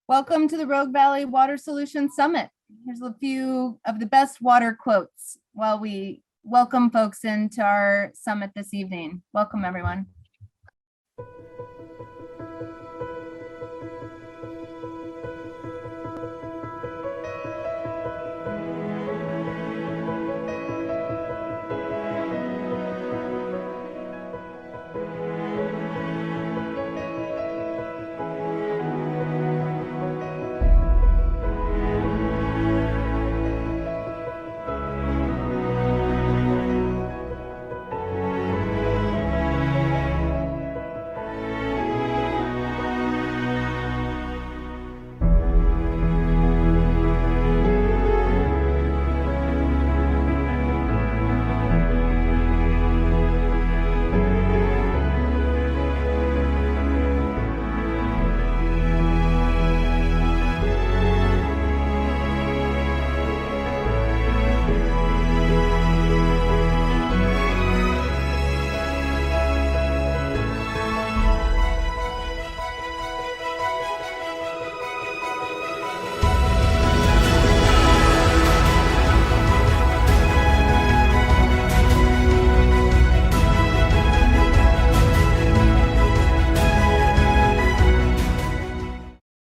Welcome to the Rogue Valley Water Solutions Summit. Here's a few of the best water quotes while we welcome folks into our summit this evening. Welcome, everyone.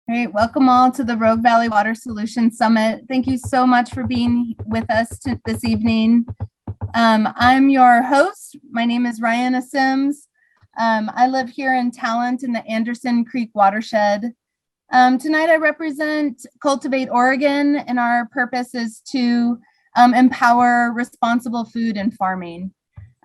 Great. Welcome all to the Rogue Valley Water Solutions Summit. Thank you so much for being with us this evening. I'm your host. My name is Rihanna Sims. I live here in Talent in the Anderson Creek watershed. Tonight I represent Cultivate Oregon, and our purpose is to empower responsible food and farming.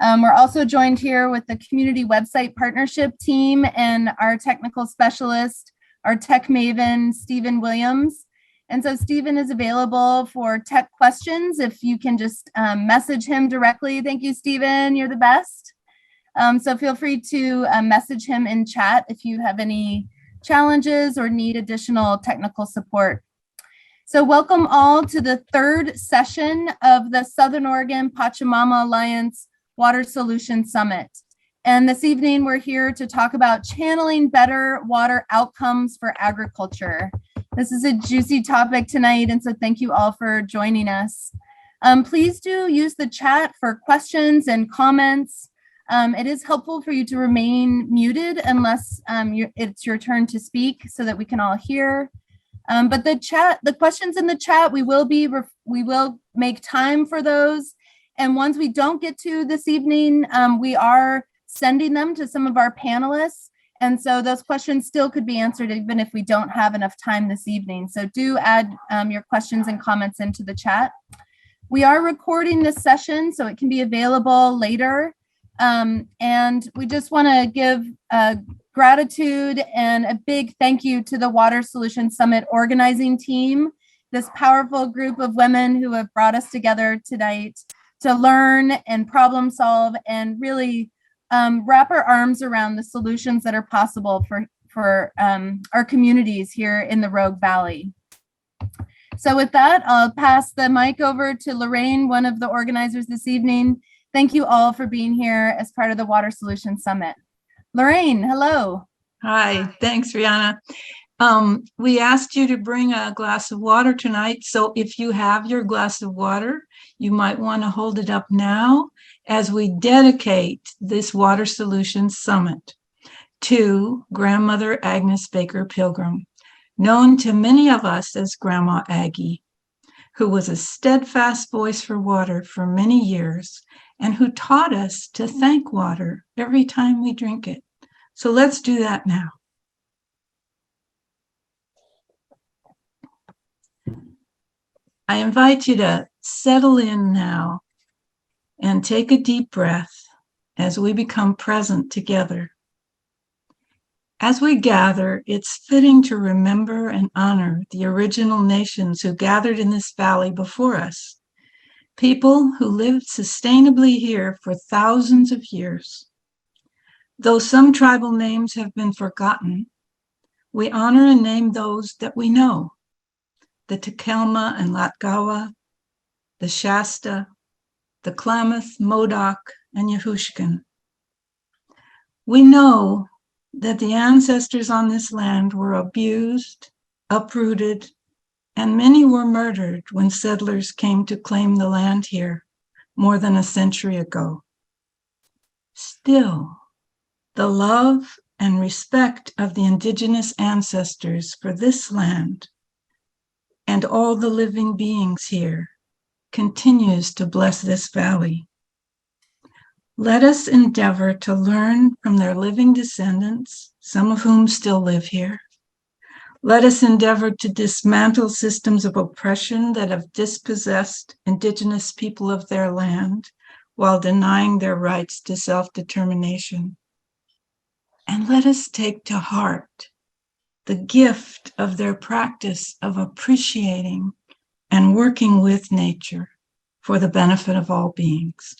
We're also joined here with the community website partnership team and our technical specialist, our tech maven, Stephen Williams. And so Stephen is available for tech questions if you can just message him directly. Thank you, Stephen. You're the best. So feel free to message him in chat if you have any challenges or need additional technical support. So welcome all to the third session of the Southern Oregon Pachamama Alliance Water Solutions Summit. And this evening, we're here to talk about channeling better water outcomes for agriculture. This is a juicy topic tonight, and so thank you all for joining us. Please do use the chat for questions and comments. It is helpful for you to remain muted unless it's your turn to speak so that we can all hear. But the questions in the chat, we will make time for those. And ones we don't get to this evening, we are sending them to some of our panelists. And so those questions still could be answered even if we don't have enough time this evening. So do add your questions and comments into the chat. We are recording this session so it can be available later. And we just want to give gratitude and a big thank you to the Water Solutions Summit organizing team, this powerful group of women who have brought us together tonight to learn and problem solve and really wrap our arms around the solutions that are possible for our communities here in the Rogue Valley. So with that, I'll pass the mic over to Lorraine, one of the organizers this evening. Thank you all for being here as part of the Water Solutions Summit. Lorraine, hello. Hi, thanks, Rihanna. We asked you to bring a glass of water tonight, so if you have your glass of water, you might want to hold it up now as we dedicate this Water Solutions Summit to Grandmother Agnes Baker Pilgrim, known to many of us as Grandma Aggie, who was a steadfast voice for water for many years and who taught us to thank water every time we drink it. So let's do that now. I invite you to settle in now and take a deep breath as we become present together. As we gather, it's fitting to remember and honor the original nations who gathered in this valley before us, people who lived sustainably here for thousands of years. Though some tribal names have been forgotten, we honor and name those that we know: the Takelma and Latgawa, the Shasta, the Klamath, Modoc, and Yahushkin. We know that the ancestors on this land were abused, uprooted, and many were murdered when settlers came to claim the land here more than a century ago. Still, the love and respect of the indigenous ancestors for this land and all the living beings here continues to bless this valley. Let us endeavor to learn from their living descendants, some of whom still live here. Let us endeavor to dismantle systems of oppression that have dispossessed indigenous people of their land while denying their rights to self-determination. And let us take to heart the gift of their practice of appreciating and working with nature for the benefit of all beings.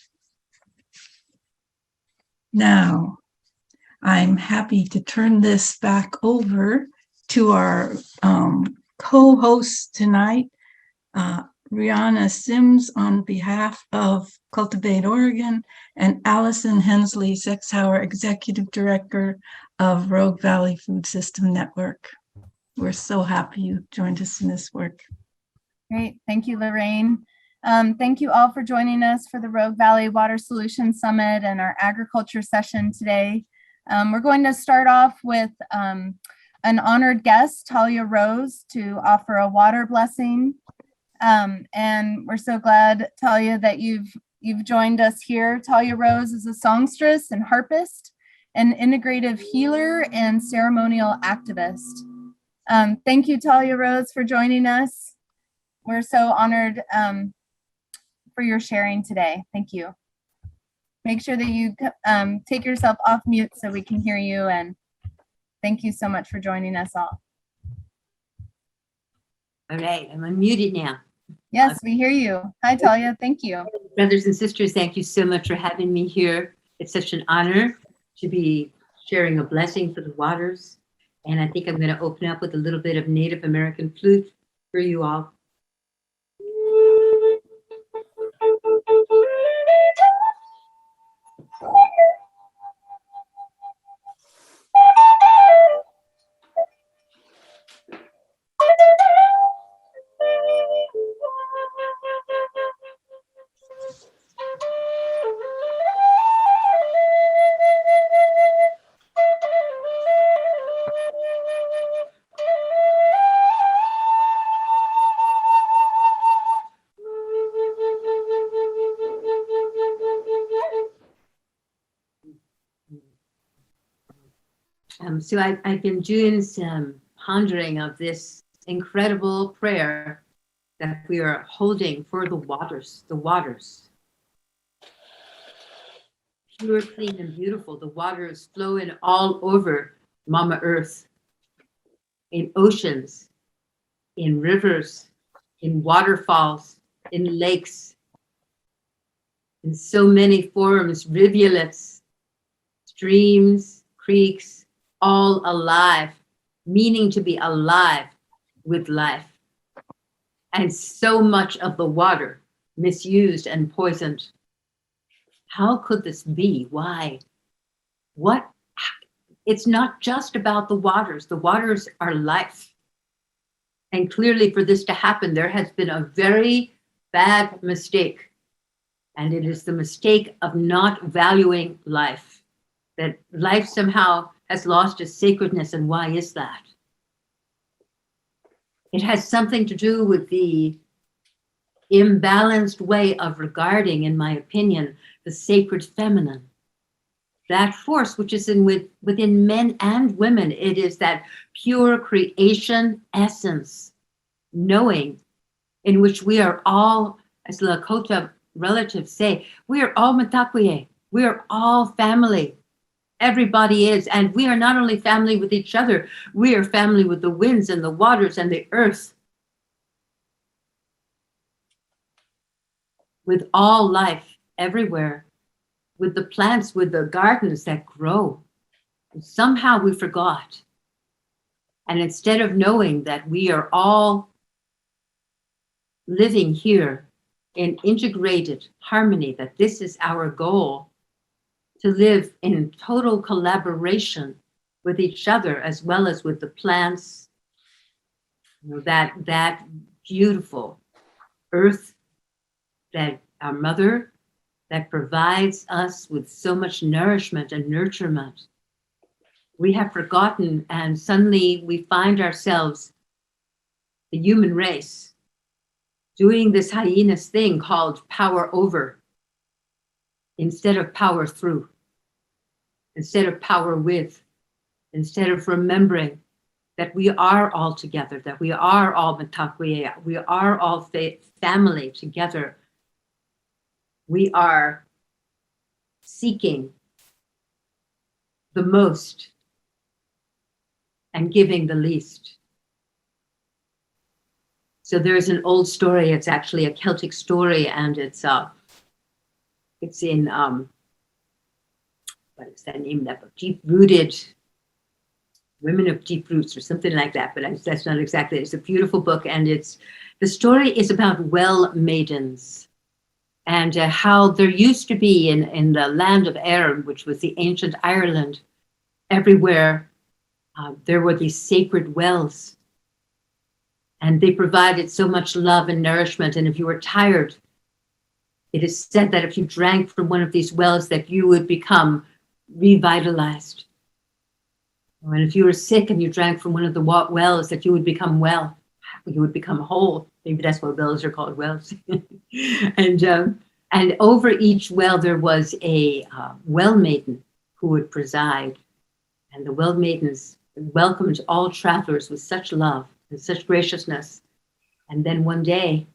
Now, I'm happy to turn this back over to our co-hosts tonight, Rihanna Sims on behalf of Cultivate Oregon, and Allison Hensley Sexhauer, Executive Director of Rogue Valley Food System Network. We're so happy you joined us in this work. Great, thank you, Lorraine. Thank you all for joining us for the Rogue Valley Water Solutions Summit and our agriculture session today. We're going to start off with an honored guest, Talia Rose, to offer a water blessing. And we're so glad, Talia, that you've joined us here. Talia Rose is a songstress and harpist, an integrative healer and ceremonial activist. Thank you, Talia Rose, for joining us. We're so honored for your sharing today. Thank you. Make sure that you take yourself off mute so we can hear you, and thank you so much for joining us all. All right, I'm unmuted now. Yes, we hear you. Hi, Talia. Thank you. Brothers and sisters, thank you so much for having me here. It's such an honor to be sharing a blessing for the waters. And I think I'm going to open up with a little bit of Native American flute for you all. So I've been doing some pondering of this incredible prayer that we are holding for the waters, pure, clean, and beautiful. The waters flowing all over Mama Earth, in oceans, in rivers, in waterfalls, in lakes, in so many forms, rivulets, streams, creeks, all alive, meaning to be alive with life. And so much of the water misused and poisoned. How could this be? Why? What? It's not just about the waters. The waters are life. And clearly for this to happen, there has been a very bad mistake. And it is the mistake of not valuing life. That life somehow has lost its sacredness. And why is that? It has something to do with the imbalanced way of regarding, in my opinion, the sacred feminine. That force which is within men and women. It is that pure creation essence, knowing, in which we are all, as Lakota relatives say, we are all Matakwe. We are all family. Everybody is. And we are not only family with each other, we are family with the winds and the waters and the earth. With all life everywhere. With the plants, with the gardens that grow. And somehow we forgot. And instead of knowing that we are all living here in integrated harmony, that this is our goal, to live in total collaboration with each other, as well as with the plants, that beautiful earth, that our mother, that provides us with so much nourishment and nurturement. We have forgotten, and suddenly we find ourselves, the human race, doing this hyenas thing called power over instead of power through, instead of power with, instead of remembering that we are all together, that we are all Mitakuye, we are all family together. We are seeking the most and giving the least. So there's an old story, it's actually a Celtic story, and it's in, what is that name, that book? Deep-Rooted, Women of Deep Roots or something like that, but that's not exactly it. It's a beautiful book, and the story is about well maidens and how there used to be in the land of Erin, which was the ancient Ireland, everywhere there were these sacred wells, and they provided so much love and nourishment. And if you were tired, it is said that if you drank from one of these wells, that you would become revitalized. And if you were sick and you drank from one of the wells, that you would become well, you would become whole. Maybe that's why wells are called wells. And over each well, there was a well maiden who would preside. And the well maidens welcomed all travelers with such love and such graciousness. And then one day,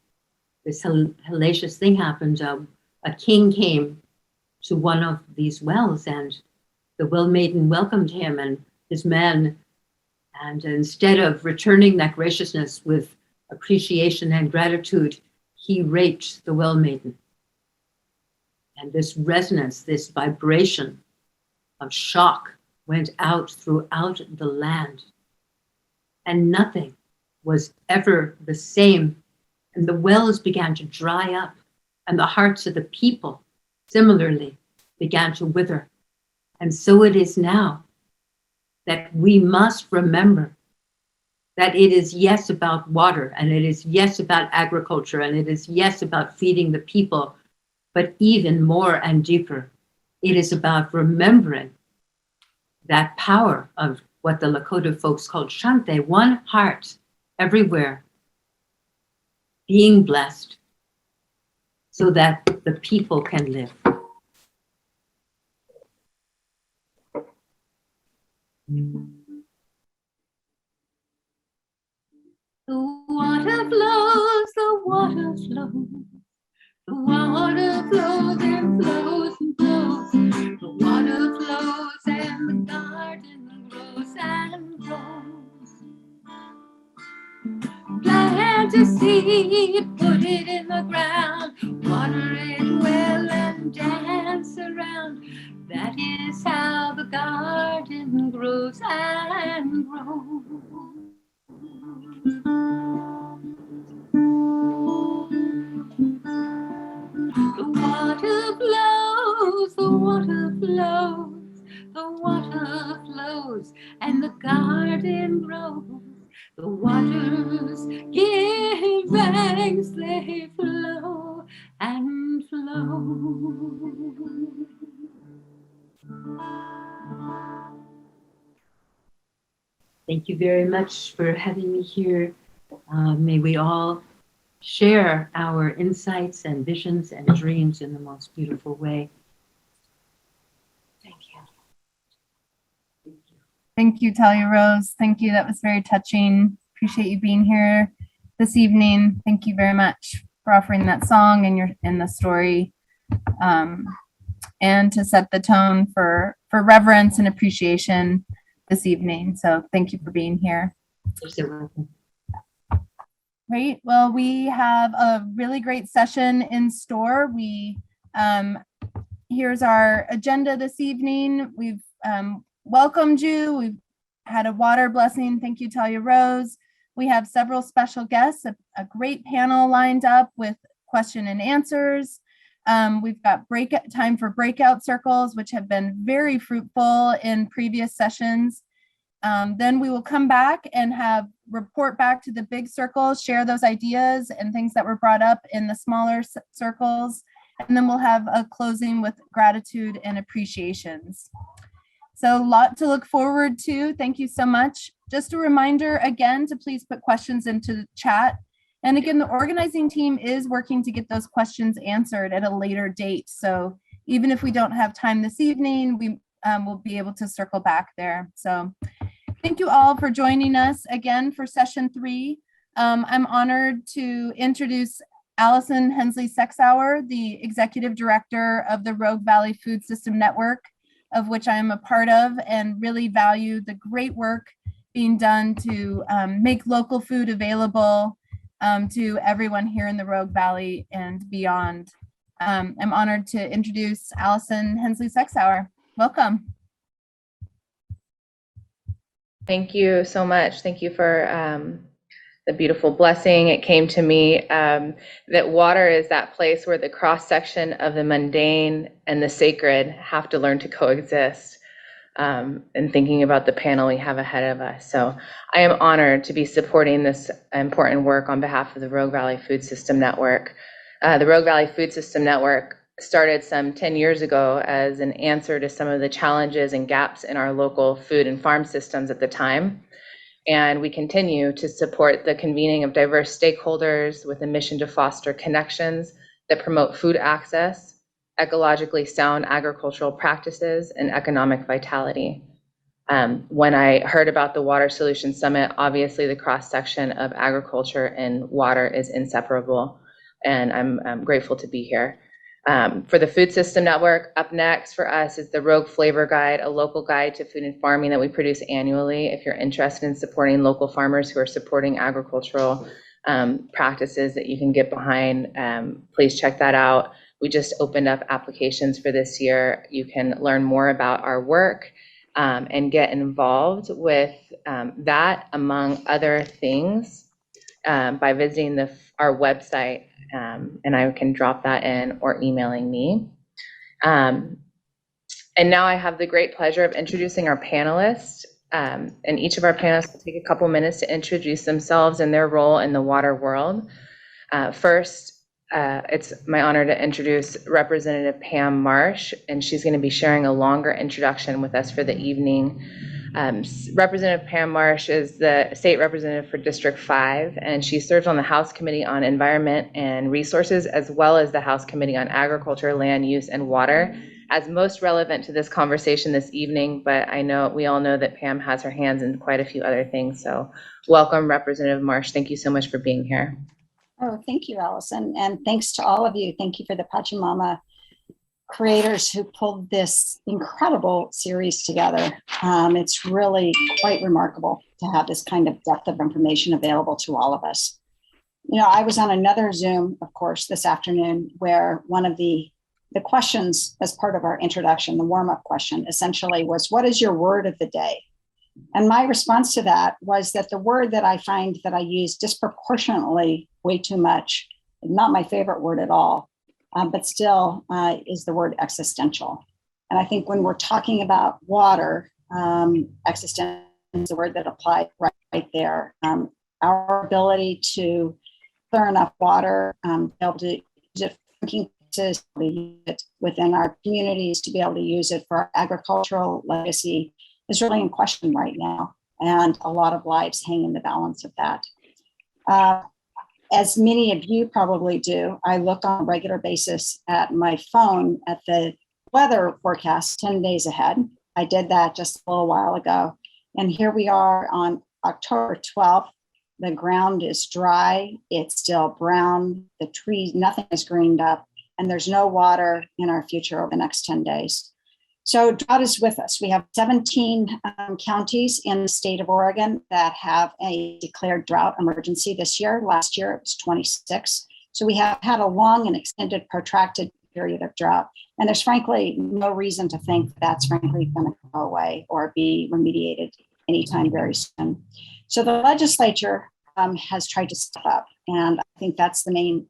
this hellacious thing happened. A king came to one of these wells, and the well maiden welcomed him and his men. And instead of returning that graciousness with appreciation and gratitude, he raped the well maiden. And this resonance, this vibration of shock went out throughout the land. And nothing was ever the same. And the wells began to dry up, and the hearts of the people similarly began to wither. And so it is now that we must remember that it is yes about water, and it is yes about agriculture, and it is yes about feeding the people, but even more and deeper, it is about remembering that power of what the Lakota folks called Shante, one heart everywhere, being blessed so that the people can live. The water flows, the water flows. The water flows and flows and flows. The water flows and the garden grows and grows. Plant a seed, put it in the ground, water it well and dance around. That is how the garden grows and grows. The water flows, the water flows, the water flows, and the garden grows. The waters give thanks, they flow and flow. Thank you very much for having me here. May we all share our insights and visions and dreams in the most beautiful way. Thank you. Thank you. Thank you, Talia Rose. Thank you. That was very touching. Appreciate you being here this evening. Thank you very much for offering that song and the story, and to set the tone for reverence and appreciation this evening. So thank you for being here. You're so welcome. Great. Well, we have a really great session in store. Here's our agenda this evening. We've welcomed you. We've had a water blessing. Thank you, Talia Rose. We have several special guests, a great panel lined up with question and answers. We've got time for breakout circles, which have been very fruitful in previous sessions. Then we will come back and have report back to the big circles, share those ideas and things that were brought up in the smaller circles. And then we'll have a closing with gratitude and appreciations. So a lot to look forward to. Thank you so much. Just a reminder again to please put questions into the chat. And again, the organizing team is working to get those questions answered at a later date. So even if we don't have time this evening, we will be able to circle back there. So thank you all for joining us again for session 3. I'm honored to introduce Allison Hensley-Sexauer, the Executive Director of the Rogue Valley Food System Network, of which I am a part of, and really value the great work being done to make local food available to everyone here in the Rogue Valley and beyond. I'm honored to introduce Allison Hensley-Sexauer. Welcome. Thank you so much. Thank you for the beautiful blessing. It came to me that water is that place where the cross section of the mundane and the sacred have to learn to coexist. And thinking about the panel we have ahead of us. So I am honored to be supporting this important work on behalf of the Rogue Valley Food System Network. The Rogue Valley Food System Network started some 10 years ago as an answer to some of the challenges and gaps in our local food and farm systems at the time. And we continue to support the convening of diverse stakeholders with a mission to foster connections that promote food access, ecologically sound agricultural practices, and economic vitality. When I heard about the Water Solutions Summit, obviously the cross-section of agriculture and water is inseparable, and I'm grateful to be here. For the Food System Network, up next for us is the Rogue Flavor Guide, a local guide to food and farming that we produce annually. If you're interested in supporting local farmers who are supporting agricultural practices that you can get behind, please check that out. We just opened up applications for this year. You can learn more about our work and get involved with that, among other things, by visiting our website, and I can drop that in, or emailing me. And now I have the great pleasure of introducing our panelists. And each of our panelists will take a couple minutes to introduce themselves and their role in the water world. First, it's my honor to introduce Representative Pam Marsh, and she's going to be sharing a longer introduction with us for the evening. Representative Pam Marsh is the state representative for District 5, and she serves on the House Committee on Environment and Resources, as well as the House Committee on Agriculture, Land Use, and Water, as most relevant to this conversation this evening. But I know we all know that Pam has her hands in quite a few other things. So welcome, Representative Marsh. Thank you so much for being here. Oh, thank you, Allison. And thanks to all of you. Thank you for the Pachamama creators who pulled this incredible series together. It's really quite remarkable to have this kind of depth of information available to all of us. You know, I was on another Zoom, of course, this afternoon, where one of the questions as part of our introduction, the warm-up question, essentially was, what is your word of the day? And my response to that was that the word that I find that I use disproportionately way too much, not my favorite word at all, but still is the word existential. And I think when we're talking about water, existential is the word that applies right there. Our ability to clear enough water, be able to use it for drinking purposes, use it within our communities, to be able to use it for our agricultural legacy is really in question right now. And a lot of lives hang in the balance of that. As many of you probably do, I look on a regular basis at my phone at the weather forecast 10 days ahead. I did that just a little while ago. And here we are on October 12th. The ground is dry. It's still brown. The trees, nothing is greened up. And there's no water in our future over the next 10 days. So drought is with us. We have 17 counties in the state of Oregon that have a declared drought emergency this year. Last year, it was 26. So we have had a long and extended, protracted period of drought. And there's frankly no reason to think that's frankly going to go away or be remediated anytime very soon. So the legislature has tried to step up. And I think that's the main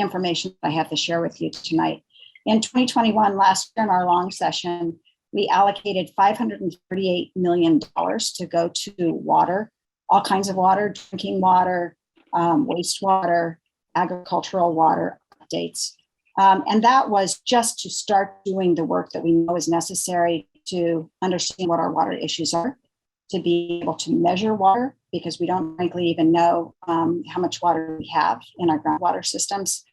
information I have to share with you tonight. In 2021, last year in our long session, we allocated $538 million to go to water all kinds of water, drinking water, wastewater, agricultural water updates. And that was just to start doing the work that we know is necessary to understand what our water issues are, to be able to measure water, because we don't frankly even know how much water we have in our groundwater systems,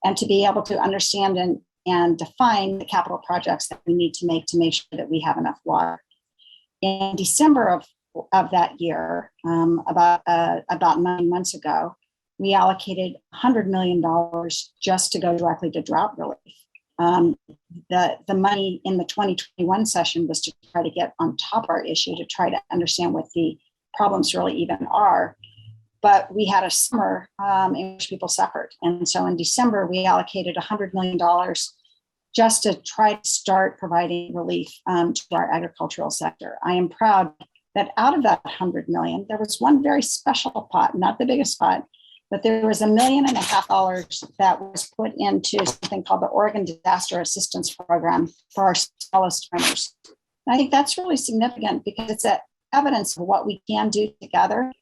and to be able to understand and define the capital projects that we need to make sure that we have enough water. In December of that year, about 9 months ago, we allocated $100 million just to go directly to drought relief. The money in the 2021 session was to try to get on top of our issue, to try to understand what the problems really even are. But we had a summer in which people suffered. And so in December, we allocated $100 million just to try to start providing relief to our agricultural sector. I am proud that out of that 100 million, there was one very special pot, not the biggest pot, but there was $1.5 million that was put into something called the Oregon Disaster Assistance Program for our smallest farmers. And I think that's really significant because it's evidence of what we can do together.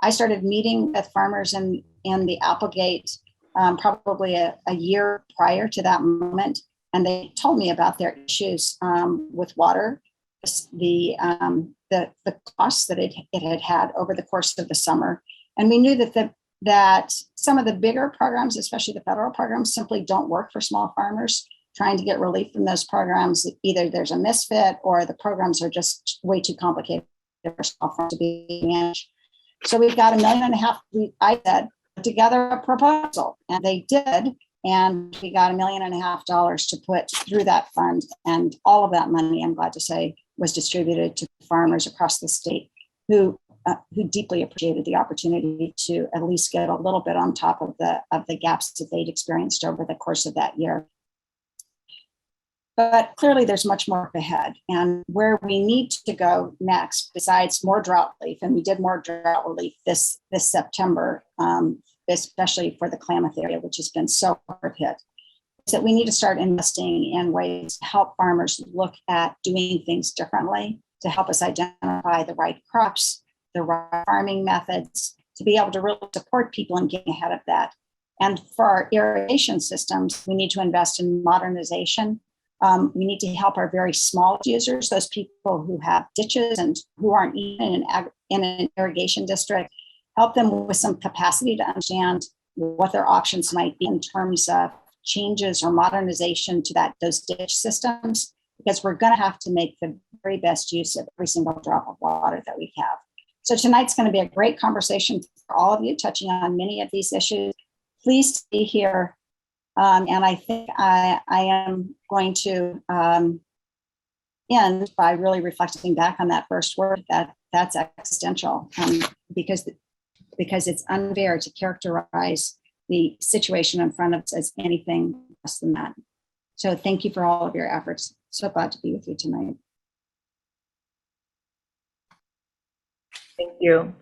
I started meeting with farmers in the Applegate probably a year prior to that moment, and they told me about their issues with water, the costs that it had over the course of the summer, and we knew that some of the bigger programs, especially the federal programs, simply don't work for small farmers. Trying to get relief from those programs, either there's a misfit or the programs are just way too complicated for small farmers to be managed. So we've got $1.5 million. I said, put together a proposal, and they did. And we got $1.5 million to put through that fund. And all of that money, I'm glad to say, was distributed to farmers across the state who deeply appreciated the opportunity to at least get a little bit on top of the gaps that they'd experienced over the course of that year. But clearly there's much more ahead, and where we need to go next, besides more drought relief, and we did more drought relief this September, especially for the Klamath area, which has been so hard hit, is that we need to start investing in ways to help farmers look at doing things differently, to help us identify the right crops, the right farming methods, to be able to really support people in getting ahead of that. And for our irrigation systems, we need to invest in modernization. We need to help our very small users, those people who have ditches and who aren't even in an irrigation district, help them with some capacity to understand what their options might be in terms of changes or modernization to those ditch systems, because we're going to have to make the very best use of every single drop of water that we have. So tonight's going to be a great conversation for all of you, touching on many of these issues. Please stay here. And I think I am going to end by really reflecting back on that first word, that's existential, because it's unfair to characterize the situation in front of us as anything less than that. So thank you for all of your efforts. So glad to be with you tonight.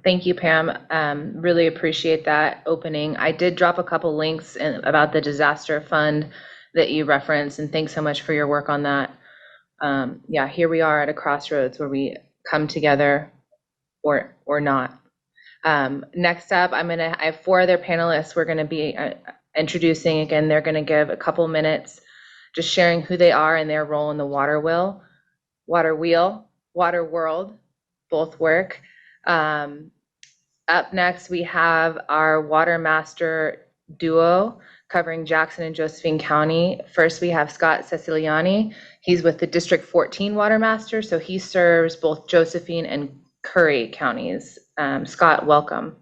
Thank you, Pam. Really appreciate that opening. I did drop a couple links about the disaster fund that you referenced, and thanks so much for your work on that. Yeah, here we are at a crossroads where we come together or not. Next up, I have 4 other panelists we're going to be introducing. Again, they're going to give a couple minutes just sharing who they are and their role in the water wheel, water world, both work. Up next, we have our Water Master duo covering Jackson and Josephine County. First, we have Scott Ceciliani. He's with the District 14 Water Master, so he serves both Josephine and Curry counties. Scott, welcome.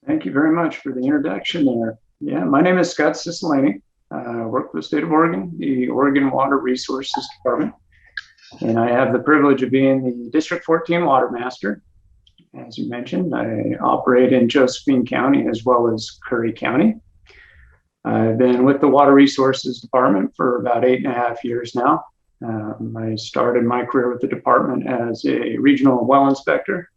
Thank you very much for the introduction there. Yeah, my name is Scott Ceciliani. I work for the state of Oregon, the Oregon Water Resources Department. And I have the privilege of being the District 14 Water Master. As you mentioned, I operate in Josephine County as well as Curry County. I've been with the Water Resources Department for about 8.5 years now. I started my career with the department as a regional well inspector,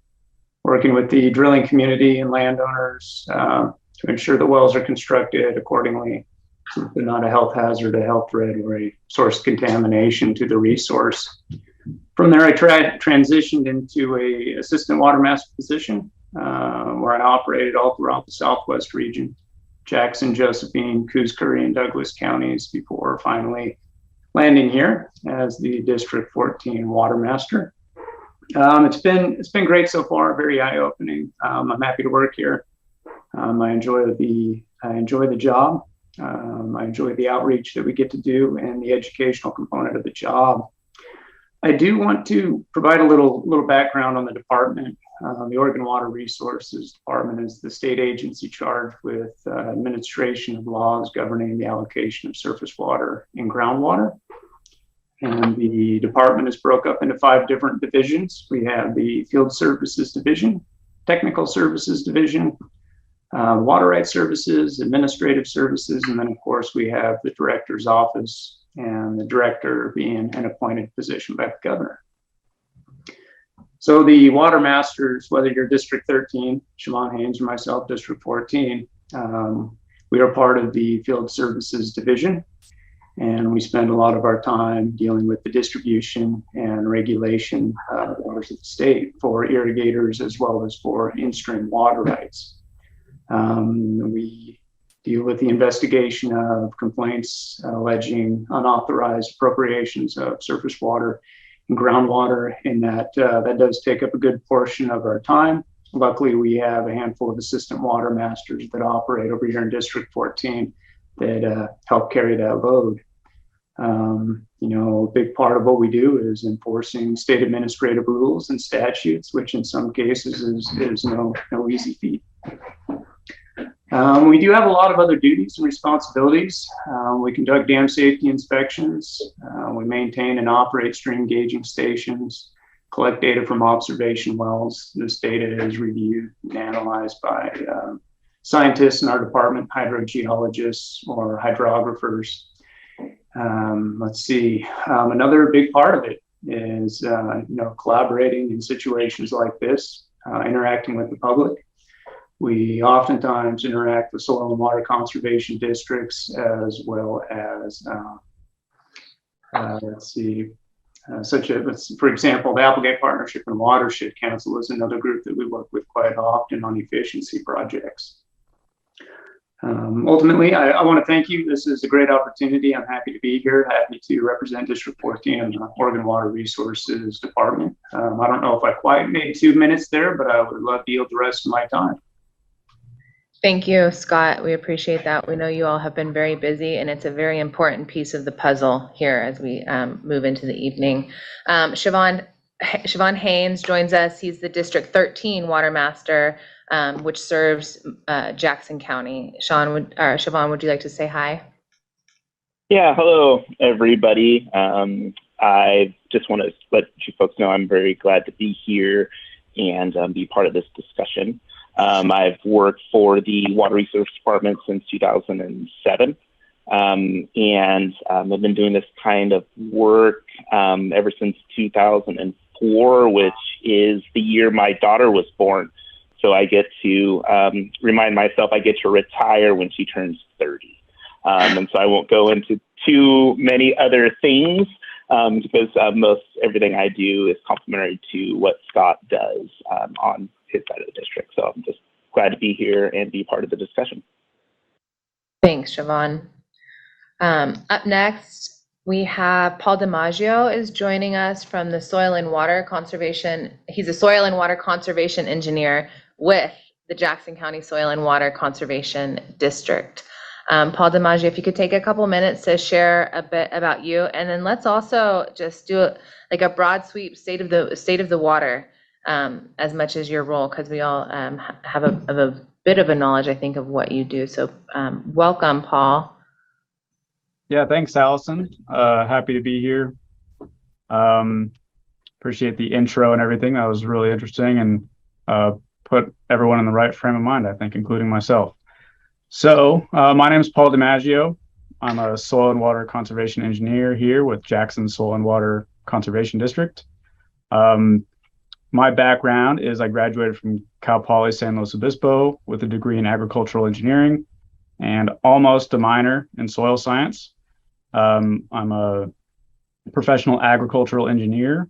working with the drilling community and landowners to ensure the wells are constructed accordingly, so they're not a health hazard, a health threat, or a source contamination to the resource. From there, I transitioned into a assistant water master position, where I operated all throughout the Southwest region, Jackson, Josephine, Coos, Curry, and Douglas counties, before finally landing here as the District 14 water master. It's been great so far, very eye-opening. I'm happy to work here. I enjoy the job. I enjoy the outreach that we get to do and the educational component of the job. I do want to provide a little background on the department. The Oregon Water Resources Department is the state agency charged with administration of laws governing the allocation of surface water and groundwater. And the department is broke up into 5 different divisions. We have the Field Services Division, Technical Services Division, Water Rights Services, Administrative Services, and then of course we have the Director's Office, and the Director being an appointed position by the Governor. So the water masters, whether you're District 13, Siobhan Haynes, or myself, District 14, we are part of the Field Services Division, and we spend a lot of our time dealing with the distribution and regulation of waters of the state for irrigators as well as for in-stream water rights. We deal with the investigation of complaints alleging unauthorized appropriations of surface water and groundwater, and that does take up a good portion of our time. Luckily, we have a handful of assistant water masters that operate over here in District 14 that help carry that load. A big part of what we do is enforcing state administrative rules and statutes, which in some cases is no easy feat. We do have a lot of other duties and responsibilities. We conduct dam safety inspections. We maintain and operate stream gauging stations, collect data from observation wells. This data is reviewed and analyzed by scientists in our department, hydrogeologists or hydrographers. Let's see. Another big part of it is collaborating in situations like this, interacting with the public. We oftentimes interact with soil and water conservation districts as well as, for example, the Applegate Partnership and Watershed Council is another group that we work with quite often on efficiency projects. Ultimately, I want to thank you. This is a great opportunity. I'm happy to be here, happy to represent District 14 and the Oregon Water Resources Department. I don't know if I quite made 2 minutes there, but I would love to yield the rest of my time. Thank you, Scott. We appreciate that. We know you all have been very busy, and it's a very important piece of the puzzle here as we move into the evening. Siobhan Haynes joins us. He's the District 13 Water Master, which serves Jackson County. Siobhan, would you like to say hi? Yeah, hello, everybody. I just want to let you folks know I'm very glad to be here and be part of this discussion. I've worked for the Water Resource Department since 2007, and I've been doing this kind of work ever since 2004, which is the year my daughter was born. So I get to remind myself I get to retire when she turns 30. And so I won't go into too many other things because most everything I do is complementary to what Scott does on his side of the district. So I'm just glad to be here and be part of the discussion. Thanks, Siobhan. Up next, we have Paul DiMaggio is joining us from the Soil and Water Conservation. He's a Soil and Water Conservation Engineer with the Jackson County Soil and Water Conservation District. Paul DiMaggio, if you could take a couple minutes to share a bit about you, and then let's also just do a broad sweep state of the water, as much as your role, because we all have a bit of a knowledge, I think, of what you do. So welcome, Paul. Yeah, thanks, Allison. Happy to be here. Appreciate the intro and everything. That was really interesting and put everyone in the right frame of mind, I think, including myself. So my name is Paul DiMaggio. I'm a soil and water conservation engineer here with Jackson Soil and Water Conservation District. My background is I graduated from Cal Poly San Luis Obispo with a degree in agricultural engineering and almost a minor in soil science. I'm a professional agricultural engineer,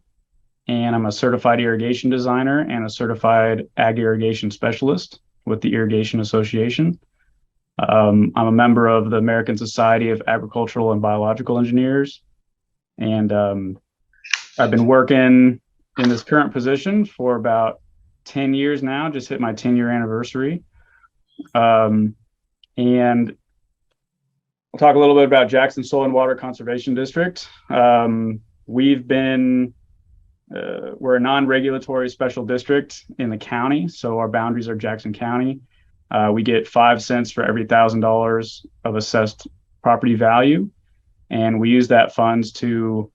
and I'm a certified irrigation designer and a certified ag irrigation specialist with the Irrigation Association. I'm a member of the American Society of Agricultural and Biological Engineers, and I've been working in this current position for about 10 years now, just hit my 10-year anniversary. And I'll talk a little bit about Jackson Soil and Water Conservation District. We're a non-regulatory special district in the county, so our boundaries are Jackson County. We get 5 cents for every $1,000 of assessed property value, and we use that funds to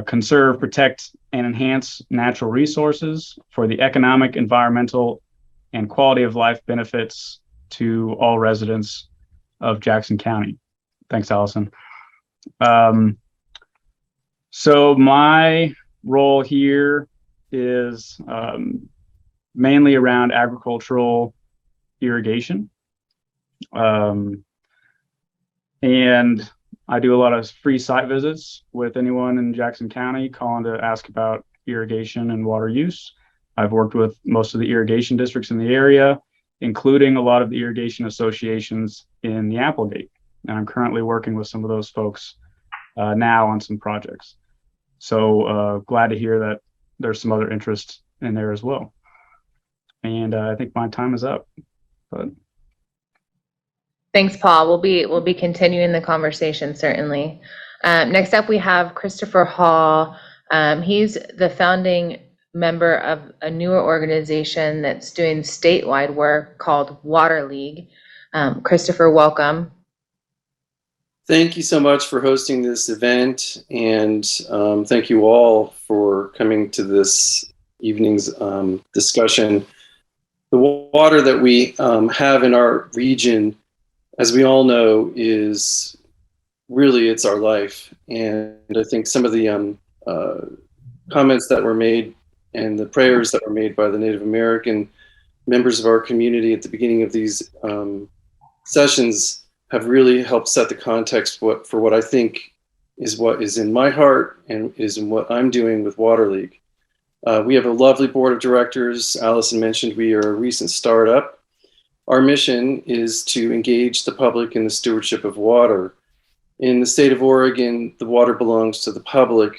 conserve, protect, and enhance natural resources for the economic, environmental, and quality of life benefits to all residents of Jackson County. Thanks, Allison. So my role here is mainly around agricultural irrigation. And I do a lot of free site visits with anyone in Jackson County calling to ask about irrigation and water use. I've worked with most of the irrigation districts in the area, including a lot of the irrigation associations in the Applegate. And I'm currently working with some of those folks now on some projects. So glad to hear that there's some other interest in there as well. And I think my time is up. But Thanks, Paul. We'll be continuing the conversation, certainly. Next up, we have Christopher Hall. He's the founding member of a newer organization that's doing statewide work called Water League. Christopher, welcome. Thank you so much for hosting this event, and thank you all for coming to this evening's discussion. The water that we have in our region, as we all know, is really, it's our life. And I think some of the comments that were made and the prayers that were made by the Native American members of our community at the beginning of these sessions have really helped set the context for what I think is what is in my heart and is in what I'm doing with Water League. We have a lovely board of directors. Allison mentioned we are a recent startup. Our mission is to engage the public in the stewardship of water. In the state of Oregon, the water belongs to the public.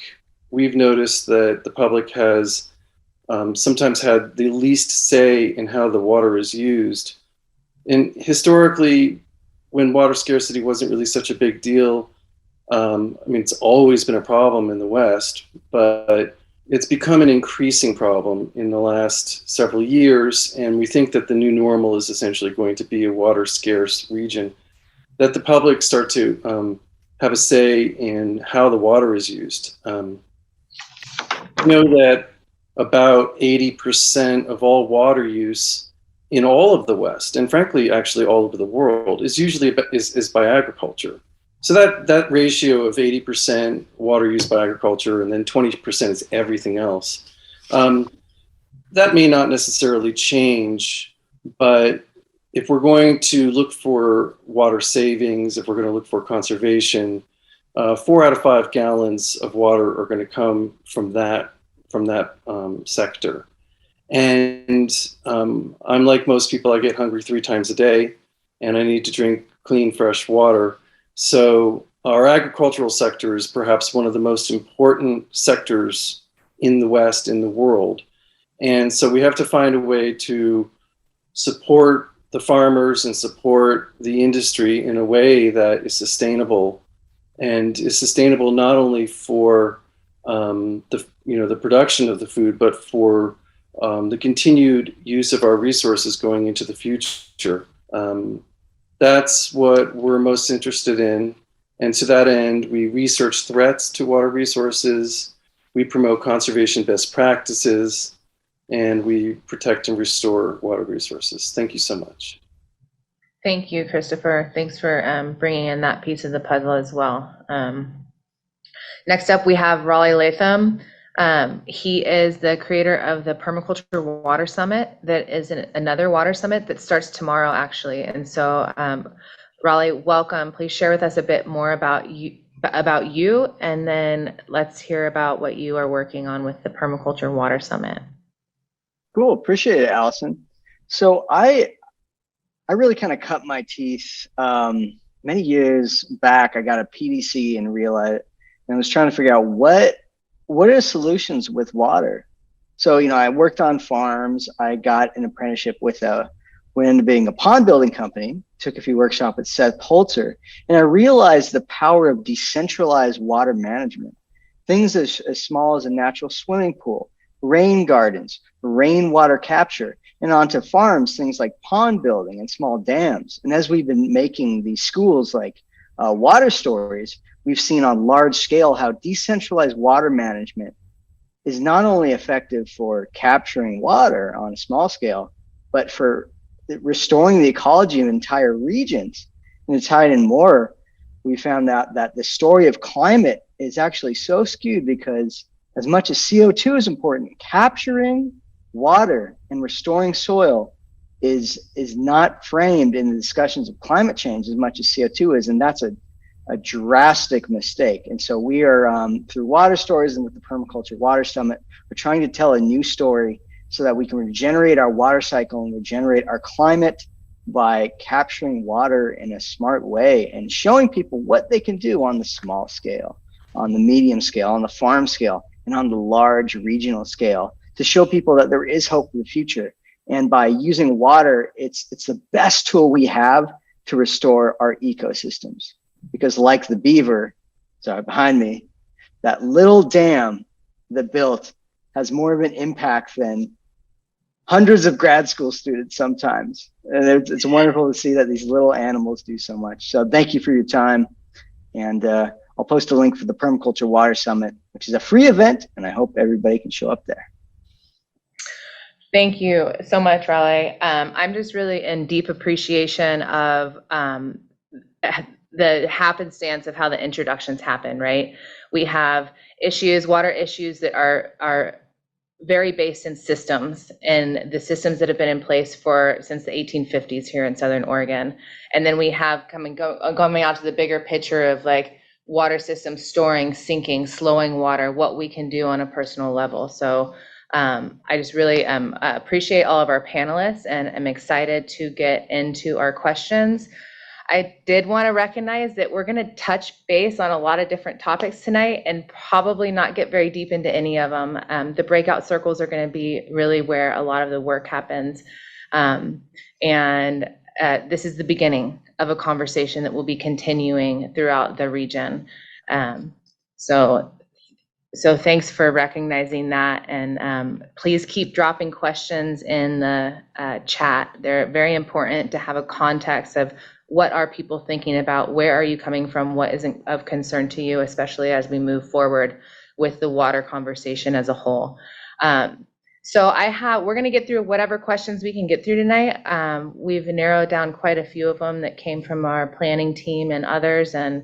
We've noticed that the public has sometimes had the least say in how the water is used. And historically, when water scarcity wasn't really such a big deal, I mean, it's always been a problem in the West, but it's become an increasing problem in the last several years, and we think that the new normal is essentially going to be a water scarce region, that the public start to have a say in how the water is used. We know that about 80% of all water use in all of the West, and frankly, actually all over the world, is usually is by agriculture. So that ratio of 80% water used by agriculture and then 20% is everything else. That may not necessarily change, but if we're going to look for water savings, if we're going to look for conservation, 4 out of 5 gallons of water are going to come from that sector. And I'm like most people, I get hungry 3 times a day, and I need to drink clean, fresh water. So our agricultural sector is perhaps one of the most important sectors in the West, in the world. And so we have to find a way to support the farmers and support the industry in a way that is sustainable, and is sustainable not only for the production of the food, but for the continued use of our resources going into the future. That's what we're most interested in. And to that end, we research threats to water resources, we promote conservation best practices, and we protect and restore water resources. Thank you so much. Thank you, Christopher. Thanks for bringing in that piece of the puzzle as well. Next up, we have Raleigh Latham. He is the creator of the Permaculture Water Summit. That is another water summit that starts tomorrow, actually. And so, Raleigh, welcome. Please share with us a bit more about about you, and then let's hear about what you are working on with the Permaculture Water Summit. Cool, appreciate it, Allison. So I really kind of cut my teeth many years back. I got a PDC and realized, and I was trying to figure out what are solutions with water. So, I worked on farms. I got an apprenticeship went into being a pond building company, took a few workshops with Seth Holzer, and I realized the power of decentralized water management. Things as small as a natural swimming pool, rain gardens, rainwater capture, and onto farms, things like pond building and small dams. And as we've been making these schools like water stories, we've seen on large scale how decentralized water management is not only effective for capturing water on a small scale, but for restoring the ecology of entire regions. And to tie it in more, we found out that the story of climate is actually so skewed because as much as CO2 is important, capturing water and restoring soil is not framed in the discussions of climate change as much as CO2 is, and that's a drastic mistake. And so we are, through water stories and with the Permaculture Water Summit, we're trying to tell a new story so that we can regenerate our water cycle and regenerate our climate by capturing water in a smart way and showing people what they can do on the small scale, on the medium scale, on the farm scale, and on the large regional scale, to show people that there is hope for the future. And by using water, it's the best tool we have to restore our ecosystems. Because like the beaver, sorry, behind me, that little dam that built has more of an impact than hundreds of grad school students sometimes. And it's wonderful to see that these little animals do so much. So thank you for your time. And I'll post a link for the Permaculture Water Summit, which is a free event, and I hope everybody can show up there. Thank you so much, Raleigh. I'm just really in deep appreciation of the happenstance of how the introductions happen, right? We have water issues that are very based in systems, and the systems that have been in place since the 1850s here in Southern Oregon. And then we have coming out to the bigger picture of like water systems storing, sinking, slowing water, what we can do on a personal level. So I just really appreciate all of our panelists, and I'm excited to get into our questions. I did want to recognize that we're going to touch base on a lot of different topics tonight and probably not get very deep into any of them. The breakout circles are going to be really where a lot of the work happens. And this is the beginning of a conversation that will be continuing throughout the region. So thanks for recognizing that. And please keep dropping questions in the chat. They're very important to have a context of what are people thinking about, where are you coming from, what isn't of concern to you, especially as we move forward with the water conversation as a whole. So we're going to get through whatever questions we can get through tonight. We've narrowed down quite a few of them that came from our planning team and others. And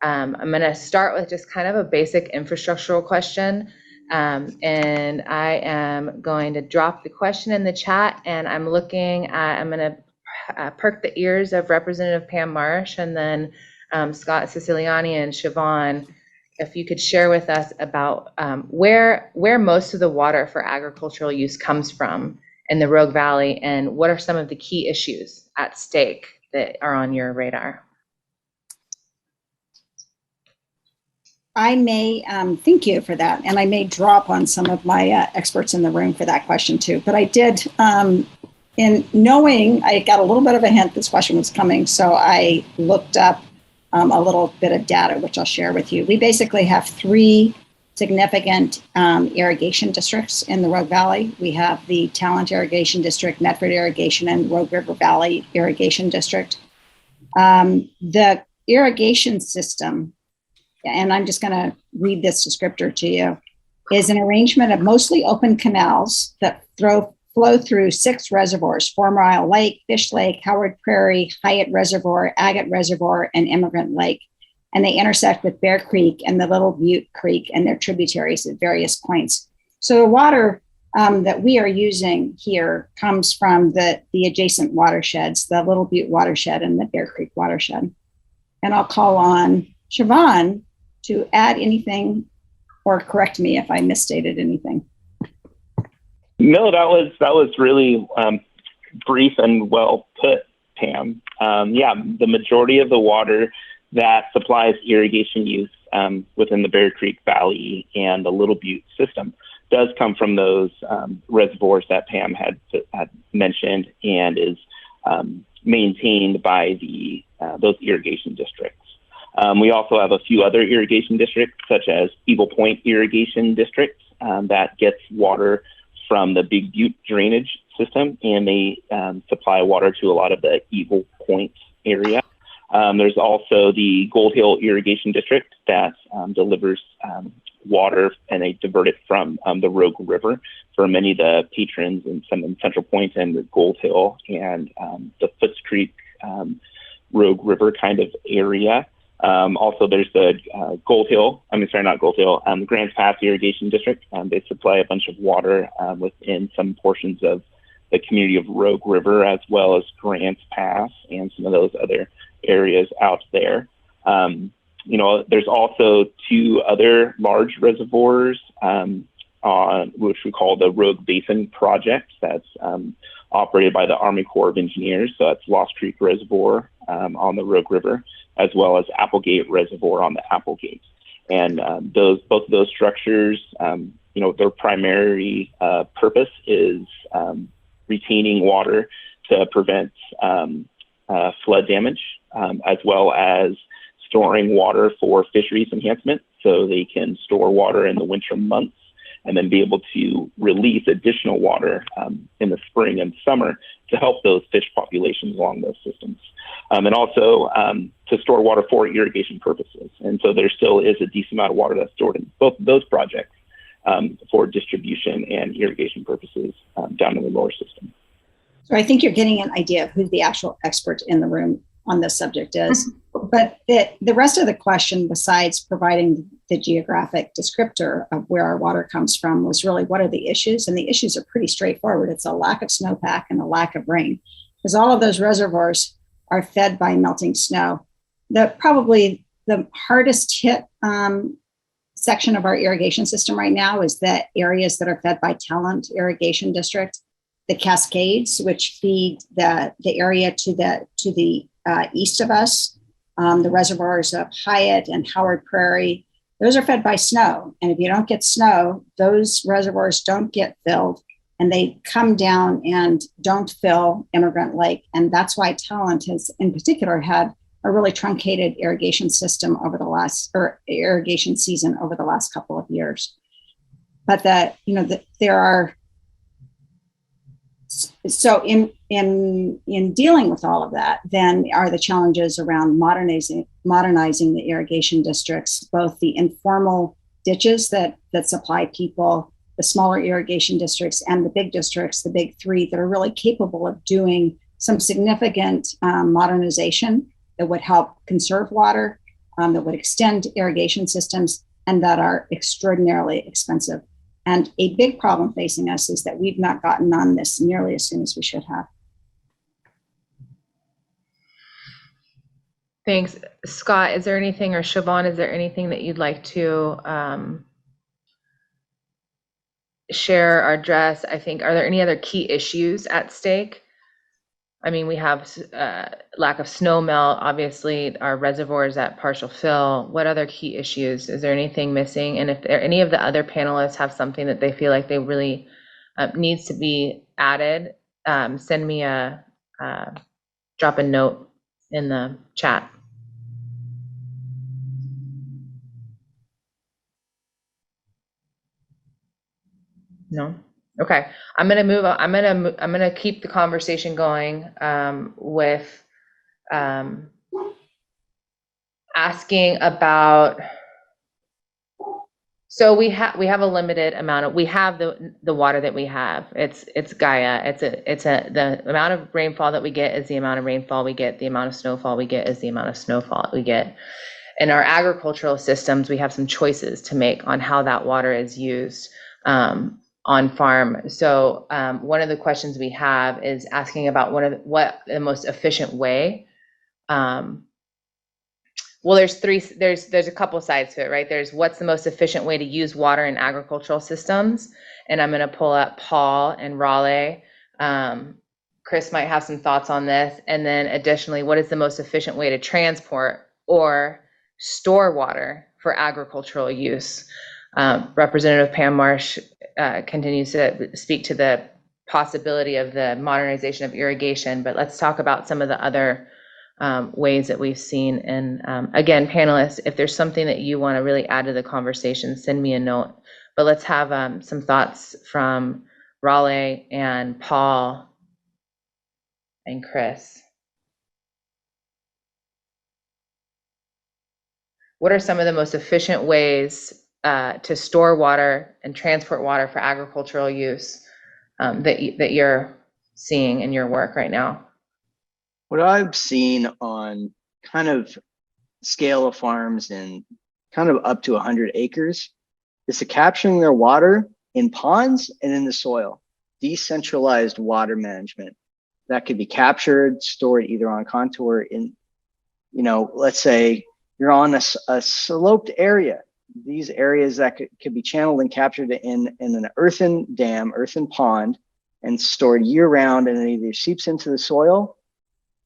I'm going to start with just kind of a basic infrastructural question. And I am going to drop the question in the chat, and I'm going to perk the ears of Representative Pam Marsh and then Scott Siciliani and Siobhan, if you could share with us about where most of the water for agricultural use comes from in the Rogue Valley, and what are some of the key issues at stake that are on your radar? I may thank you for that, and I may draw upon some of my experts in the room for that question too. But I did, in knowing, I got a little bit of a hint this question was coming, so I looked up a little bit of data, which I'll share with you. We basically have 3 significant irrigation districts in the Rogue Valley. We have the Talent Irrigation District, Medford Irrigation, and Rogue River Valley Irrigation District. The irrigation system, and I'm just going to read this descriptor to you, is an arrangement of mostly open canals that flow through 6 reservoirs: 4 Mile Lake, Fish Lake, Howard Prairie, Hyatt Reservoir, Agate Reservoir, and Immigrant Lake. And they intersect with Bear Creek and the Little Butte Creek and their tributaries at various points. So the water that we are using here comes from the adjacent watersheds, the Little Butte watershed and the Bear Creek watershed. And I'll call on Siobhan to add anything or correct me if I misstated anything? No, that was really brief and well put, Pam. Yeah, the majority of the water that supplies irrigation use within the Bear Creek Valley and the Little Butte system does come from those reservoirs that Pam had mentioned, and is maintained by those irrigation districts. We also have a few other irrigation districts, such as Eagle Point Irrigation District, that gets water from the Big Butte drainage system, and they supply water to a lot of the Eagle Point area. There's also the Gold Hill Irrigation District that delivers water, and they divert it from the Rogue River for many of the patrons and some in Central Point and the Gold Hill and the Foots Creek Rogue River kind of area. Also, there's the Grants Pass Irrigation District. They supply a bunch of water within some portions of the community of Rogue River, as well as Grants Pass and some of those other areas out there. There's also two other large reservoirs on which we call the Rogue Basin Project. That's operated by the Army Corps of Engineers. So that's Lost Creek Reservoir on the Rogue River, as well as Applegate Reservoir on the Applegate. And both of those structures, their primary purpose is retaining water to prevent flood damage, as well as storing water for fisheries enhancement, so they can store water in the winter months and then be able to release additional water in the spring and summer to help those fish populations along those systems. And also to store water for irrigation purposes. And so there still is a decent amount of water that's stored in both of those projects for distribution and irrigation purposes down in the lower system. So I think you're getting an idea of who the actual expert in the room on this subject is. But the rest of the question, besides providing the geographic descriptor of where our water comes from, was really what are the issues? And the issues are pretty straightforward. It's a lack of snowpack and a lack of rain, because all of those reservoirs are fed by melting snow. Probably the hardest hit section of our irrigation system right now is the areas that are fed by Talent Irrigation District, the Cascades, which feed the area to the east of us, the reservoirs of Hyatt and Howard Prairie. Those are fed by snow. And if you don't get snow, those reservoirs don't get filled, and they come down and don't fill Immigrant Lake. And that's why Talent has, in particular, had a really truncated irrigation system irrigation season over the last couple of years. But so in dealing with all of that, then are the challenges around modernizing the irrigation districts, both the informal ditches that supply people, the smaller irrigation districts, and the big districts, the big three that are really capable of doing some significant modernization that would help conserve water, that would extend irrigation systems, and that are extraordinarily expensive. And a big problem facing us is that we've not gotten on this nearly as soon as we should have. Thanks. Scott, is there anything, or Siobhan, is there anything that you'd like to share or address? I think, are there any other key issues at stake? I mean, we have lack of snow melt, obviously, our reservoirs at partial fill. What other key issues? Is there anything missing? And if there, any of the other panelists have something that they feel like they really needs to be added, send me drop a note in the chat. No? Okay, I'm gonna move on. I'm gonna keep the conversation going with asking about. So we have a limited amount of, we have the water that we have. It's Gaia. The amount of rainfall that we get is the amount of rainfall we get. The amount of snowfall we get is the amount of snowfall we get. In our agricultural systems, we have some choices to make on how that water is used on farm. So one of the questions we have is asking about what the most efficient way Well, there's a couple sides to it, right? There's what's the most efficient way to use water in agricultural systems. And I'm going to pull up Paul and Raleigh. Chris might have some thoughts on this. And then additionally, what is the most efficient way to transport or store water for agricultural use? Representative Pam Marsh continues to speak to the possibility of the modernization of irrigation, but let's talk about some of the other ways that we've seen. And again, panelists, if there's something that you want to really add to the conversation, send me a note. But let's have some thoughts from Raleigh and Paul and Chris. What are some of the most efficient ways to store water and transport water for agricultural use that you're seeing in your work right now? What I've seen on kind of scale of farms and kind of up to 100 acres is to capturing their water in ponds and in the soil. Decentralized water management that could be captured, stored either on contour in, let's say you're on a sloped area. These areas that could be channeled and captured in an earthen dam, earthen pond, and stored year round, and it either seeps into the soil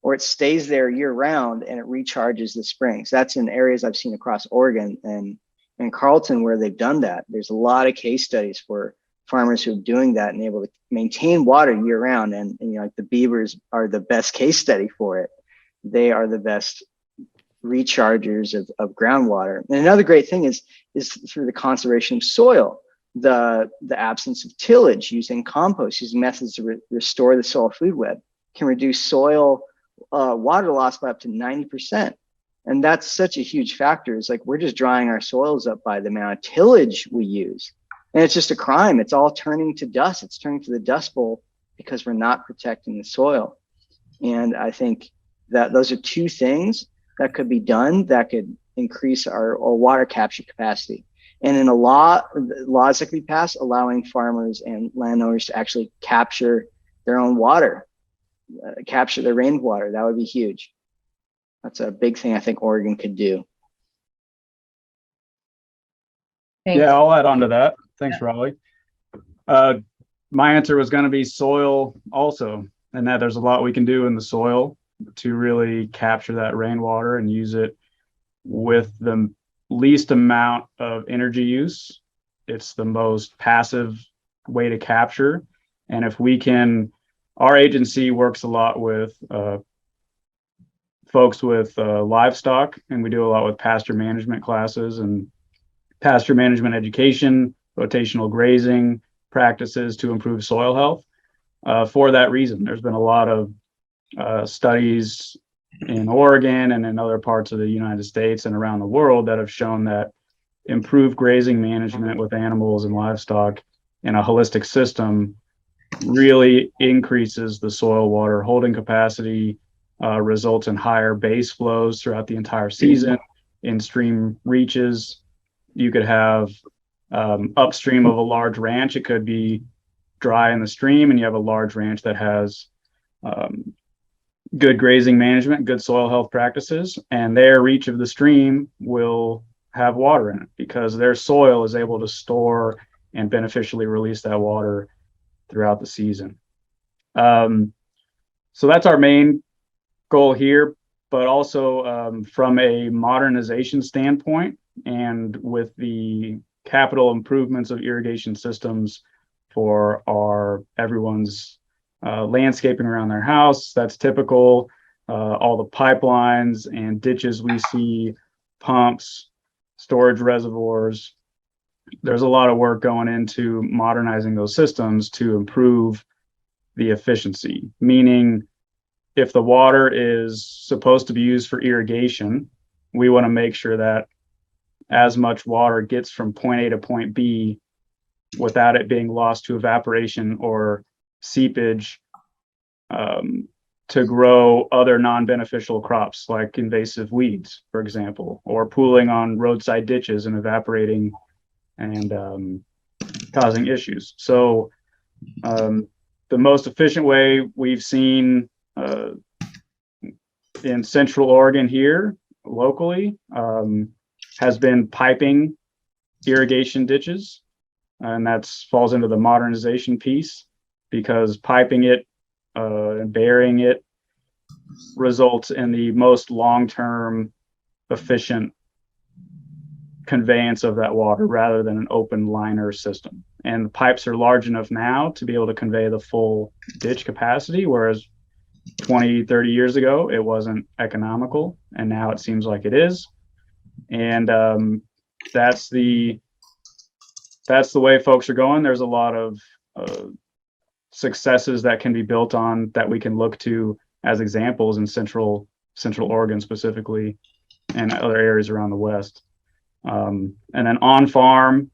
or it stays there year round and it recharges the springs. That's in areas I've seen across Oregon and Carlton where they've done that. There's a lot of case studies for farmers who are doing that and able to maintain water year round. And like the beavers are the best case study for it. They are the best rechargers of groundwater. And another great thing is through the conservation of soil, the absence of tillage, using compost, using methods to restore the soil food web can reduce soil water loss by up to 90%. And that's such a huge factor. It's like we're just drying our soils up by the amount of tillage we use. And it's just a crime. It's all turning to dust. It's turning to the Dust Bowl because we're not protecting the soil. And I think that those are two things that could be done that could increase our water capture capacity. And in laws that could be passed, allowing farmers and landowners to actually capture their own water, capture their rainwater, that would be huge. That's a big thing I think Oregon could do. Thanks. Yeah, I'll add on to that. Thanks, Raleigh. My answer was going to be soil also, and that there's a lot we can do in the soil to really capture that rainwater and use it with the least amount of energy use. It's the most passive way to capture. And if we can, our agency works a lot with folks with livestock, and we do a lot with pasture management classes and pasture management education, rotational grazing practices to improve soil health. For that reason, there's been a lot of studies in Oregon and in other parts of the United States and around the world that have shown that improved grazing management with animals and livestock in a holistic system really increases the soil water holding capacity, results in higher base flows throughout the entire season in stream reaches. You could have upstream of a large ranch, it could be dry in the stream, and you have a large ranch that has good grazing management, good soil health practices, and their reach of the stream will have water in it because their soil is able to store and beneficially release that water throughout the season. So that's our main goal here, but also from a modernization standpoint and with the capital improvements of irrigation systems for everyone's landscaping around their house. That's typical. All the pipelines and ditches we see, pumps, storage reservoirs. There's a lot of work going into modernizing those systems to improve the efficiency, meaning if the water is supposed to be used for irrigation, we want to make sure that as much water gets from point A to point B without it being lost to evaporation or seepage to grow other non-beneficial crops like invasive weeds, for example, or pooling on roadside ditches and evaporating and causing issues. So the most efficient way we've seen in Central Oregon here locally has been piping irrigation ditches, and that falls into the modernization piece, because piping it and burying it results in the most long-term efficient conveyance of that water rather than an open liner system. And the pipes are large enough now to be able to convey the full ditch capacity, whereas 20, 30 years ago, it wasn't economical, and now it seems like it is. And that's the way folks are going. There's a lot of successes that can be built on that we can look to as examples in Central Oregon specifically, and other areas around the West. And then on farm,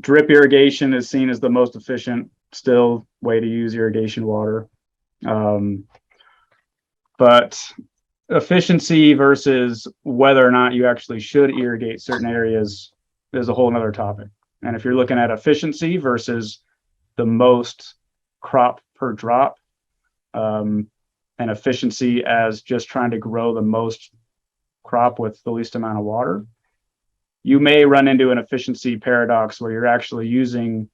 drip irrigation is seen as the most efficient still way to use irrigation water. But efficiency versus whether or not you actually should irrigate certain areas is a whole nother topic. And if you're looking at efficiency versus the most crop per drop, and efficiency as just trying to grow the most crop with the least amount of water, you may run into an efficiency paradox where you're actually using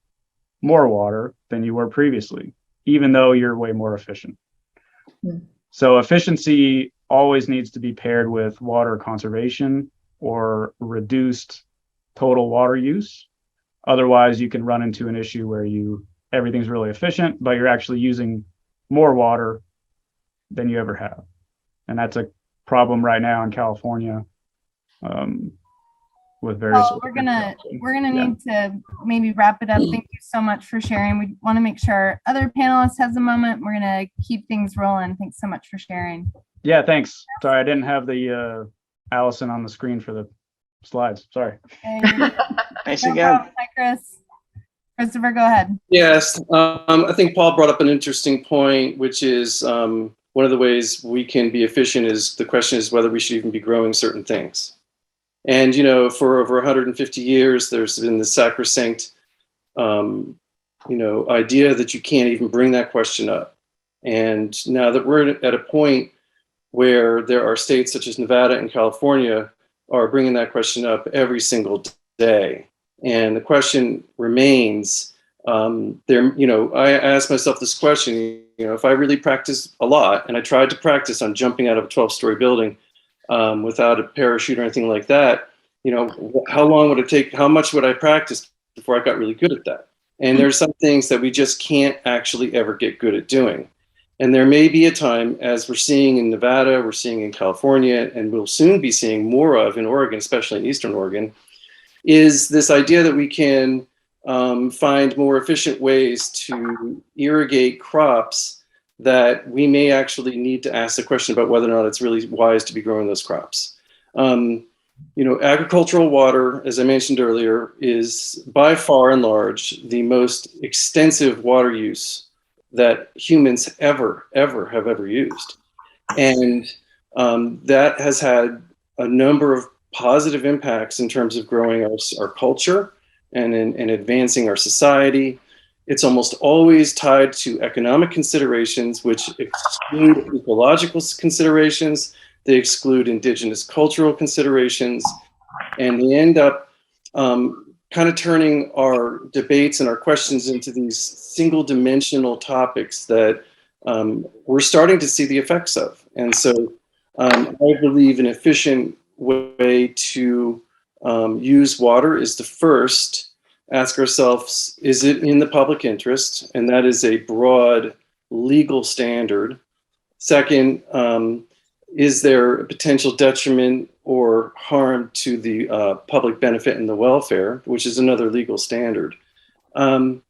more water than you were previously, even though you're way more efficient. So efficiency always needs to be paired with water conservation or reduced total water use. Otherwise, you can run into an issue where everything's really efficient, but you're actually using more water than you ever have. And that's a problem right now in California, with various. Well, we're gonna need to maybe wrap it up. Thank you so much for sharing. We want to make sure other panelists has a moment. We're gonna keep things rolling. Thanks so much for sharing. Yeah, thanks. Sorry, I didn't have the Allison on the screen for the slides. Sorry. Okay. Nice No again. problem. Hi, Chris. Christopher, go ahead. Yes, I think Paul brought up an interesting point, which is one of the ways we can be efficient is the question is whether we should even be growing certain things. And, for over 150 years, there's been the sacrosanct, idea that you can't even bring that question up. And now that we're at a point where there are states such as Nevada and California are bringing that question up every single day. And the question remains, I asked myself this question, if I really practice a lot, and I tried to practice on jumping out of a 12-story building without a parachute or anything like that, how long would it take, how much would I practice before I got really good at that? And there's some things that we just can't actually ever get good at doing. And there may be a time, as we're seeing in Nevada, we're seeing in California, and we'll soon be seeing more of in Oregon, especially in Eastern Oregon, is this idea that we can find more efficient ways to irrigate crops that we may actually need to ask the question about whether or not it's really wise to be growing those crops. Agricultural water, as I mentioned earlier, is by far and large the most extensive water use that humans ever have used. And that has had a number of positive impacts in terms of growing our culture and in advancing our society. It's almost always tied to economic considerations, which exclude ecological considerations. They exclude indigenous cultural considerations, and they end up kind of turning our debates and our questions into these single-dimensional topics that we're starting to see the effects of. And so I believe an efficient way to use water is to first ask ourselves, is it in the public interest? And that is a broad legal standard. Second, is there a potential detriment or harm to the public benefit and the welfare, which is another legal standard. I'm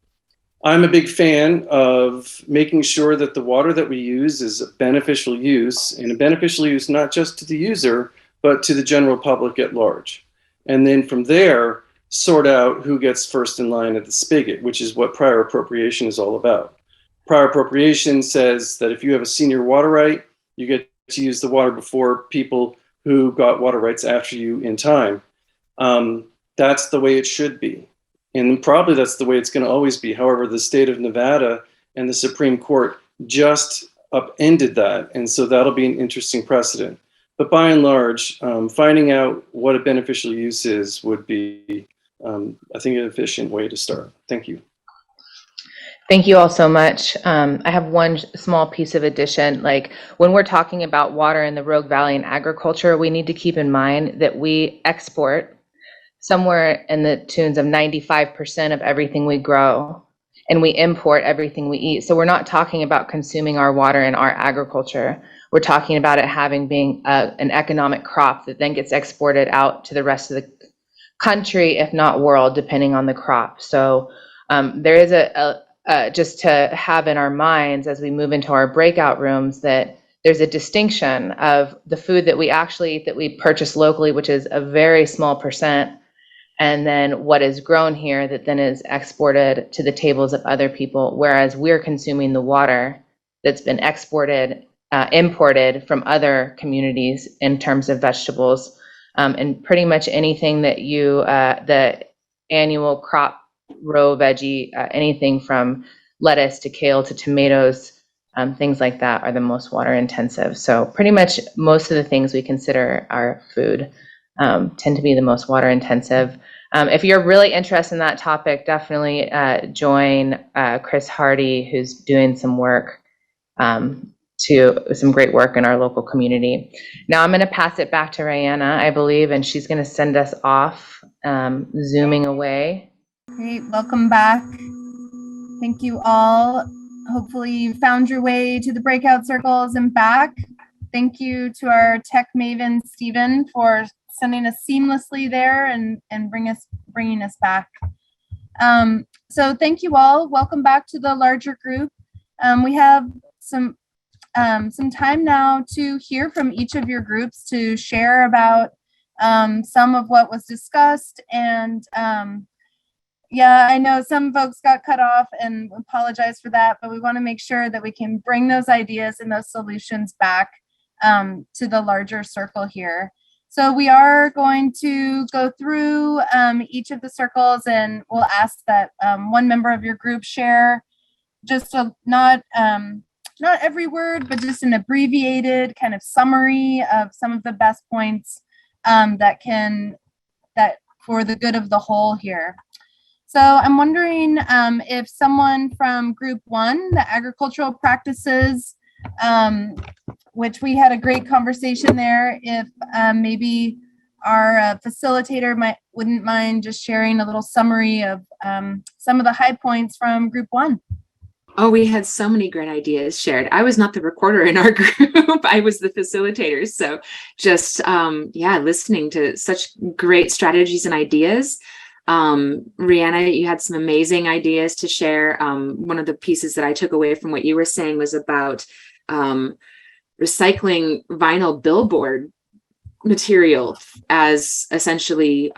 a big fan of making sure that the water that we use is a beneficial use, and a beneficial use not just to the user, but to the general public at large. And then from there, sort out who gets first in line at the spigot, which is what prior appropriation is all about. Prior appropriation says that if you have a senior water right, you get to use the water before people who got water rights after you in time. That's the way it should be. And probably that's the way it's going to always be. However, the state of Nevada and the Supreme Court just upended that. And so that'll be an interesting precedent. But by and large, finding out what a beneficial use is would be, I think, an efficient way to start. Thank you. Thank you all so much. I have one small piece of addition. Like when we're talking about water in the Rogue Valley and agriculture, we need to keep in mind that we export somewhere in the tunes of 95% of everything we grow, and we import everything we eat. So we're not talking about consuming our water in our agriculture. We're talking about it being an economic crop that then gets exported out to the rest of the country, if not world, depending on the crop. So there is just to have in our minds as we move into our breakout rooms that there's a distinction of the food that we actually eat that we purchase locally, which is a very small percent, and then what is grown here that then is exported to the tables of other people, whereas we're consuming the water that's been imported from other communities in terms of vegetables, and pretty much anything that the annual crop row veggie, anything from lettuce to kale to tomatoes, things like that are the most water intensive. So pretty much most of the things we consider our food tend to be the most water intensive. If you're really interested in that topic, definitely join Chris Hardy, who's doing some work, some great work in our local community. Now I'm going to pass it back to Rihanna, I believe, and she's going to send us off, zooming away. Great, welcome back. Thank you all. Hopefully you found your way to the breakout circles and back. Thank you to our tech maven, Stephen, for sending us seamlessly there and bringing us back. So thank you all. Welcome back to the larger group. We have some time now to hear from each of your groups to share about some of what was discussed. And yeah, I know some folks got cut off and apologize for that, but we want to make sure that we can bring those ideas and those solutions back to the larger circle here. So we are going to go through each of the circles, and we'll ask that one member of your group share just not every word, but just an abbreviated kind of summary of some of the best points that for the good of the whole here. So I'm wondering if someone from group 1, the agricultural practices, which we had a great conversation there, if maybe our facilitator wouldn't mind just sharing a little summary of some of the high points from group 1. Oh, we had so many great ideas shared. I was not the recorder in our group. I was the facilitator. So just, listening to such great strategies and ideas. Rihanna, you had some amazing ideas to share. One of the pieces that I took away from what you were saying was about recycling vinyl billboard material as essentially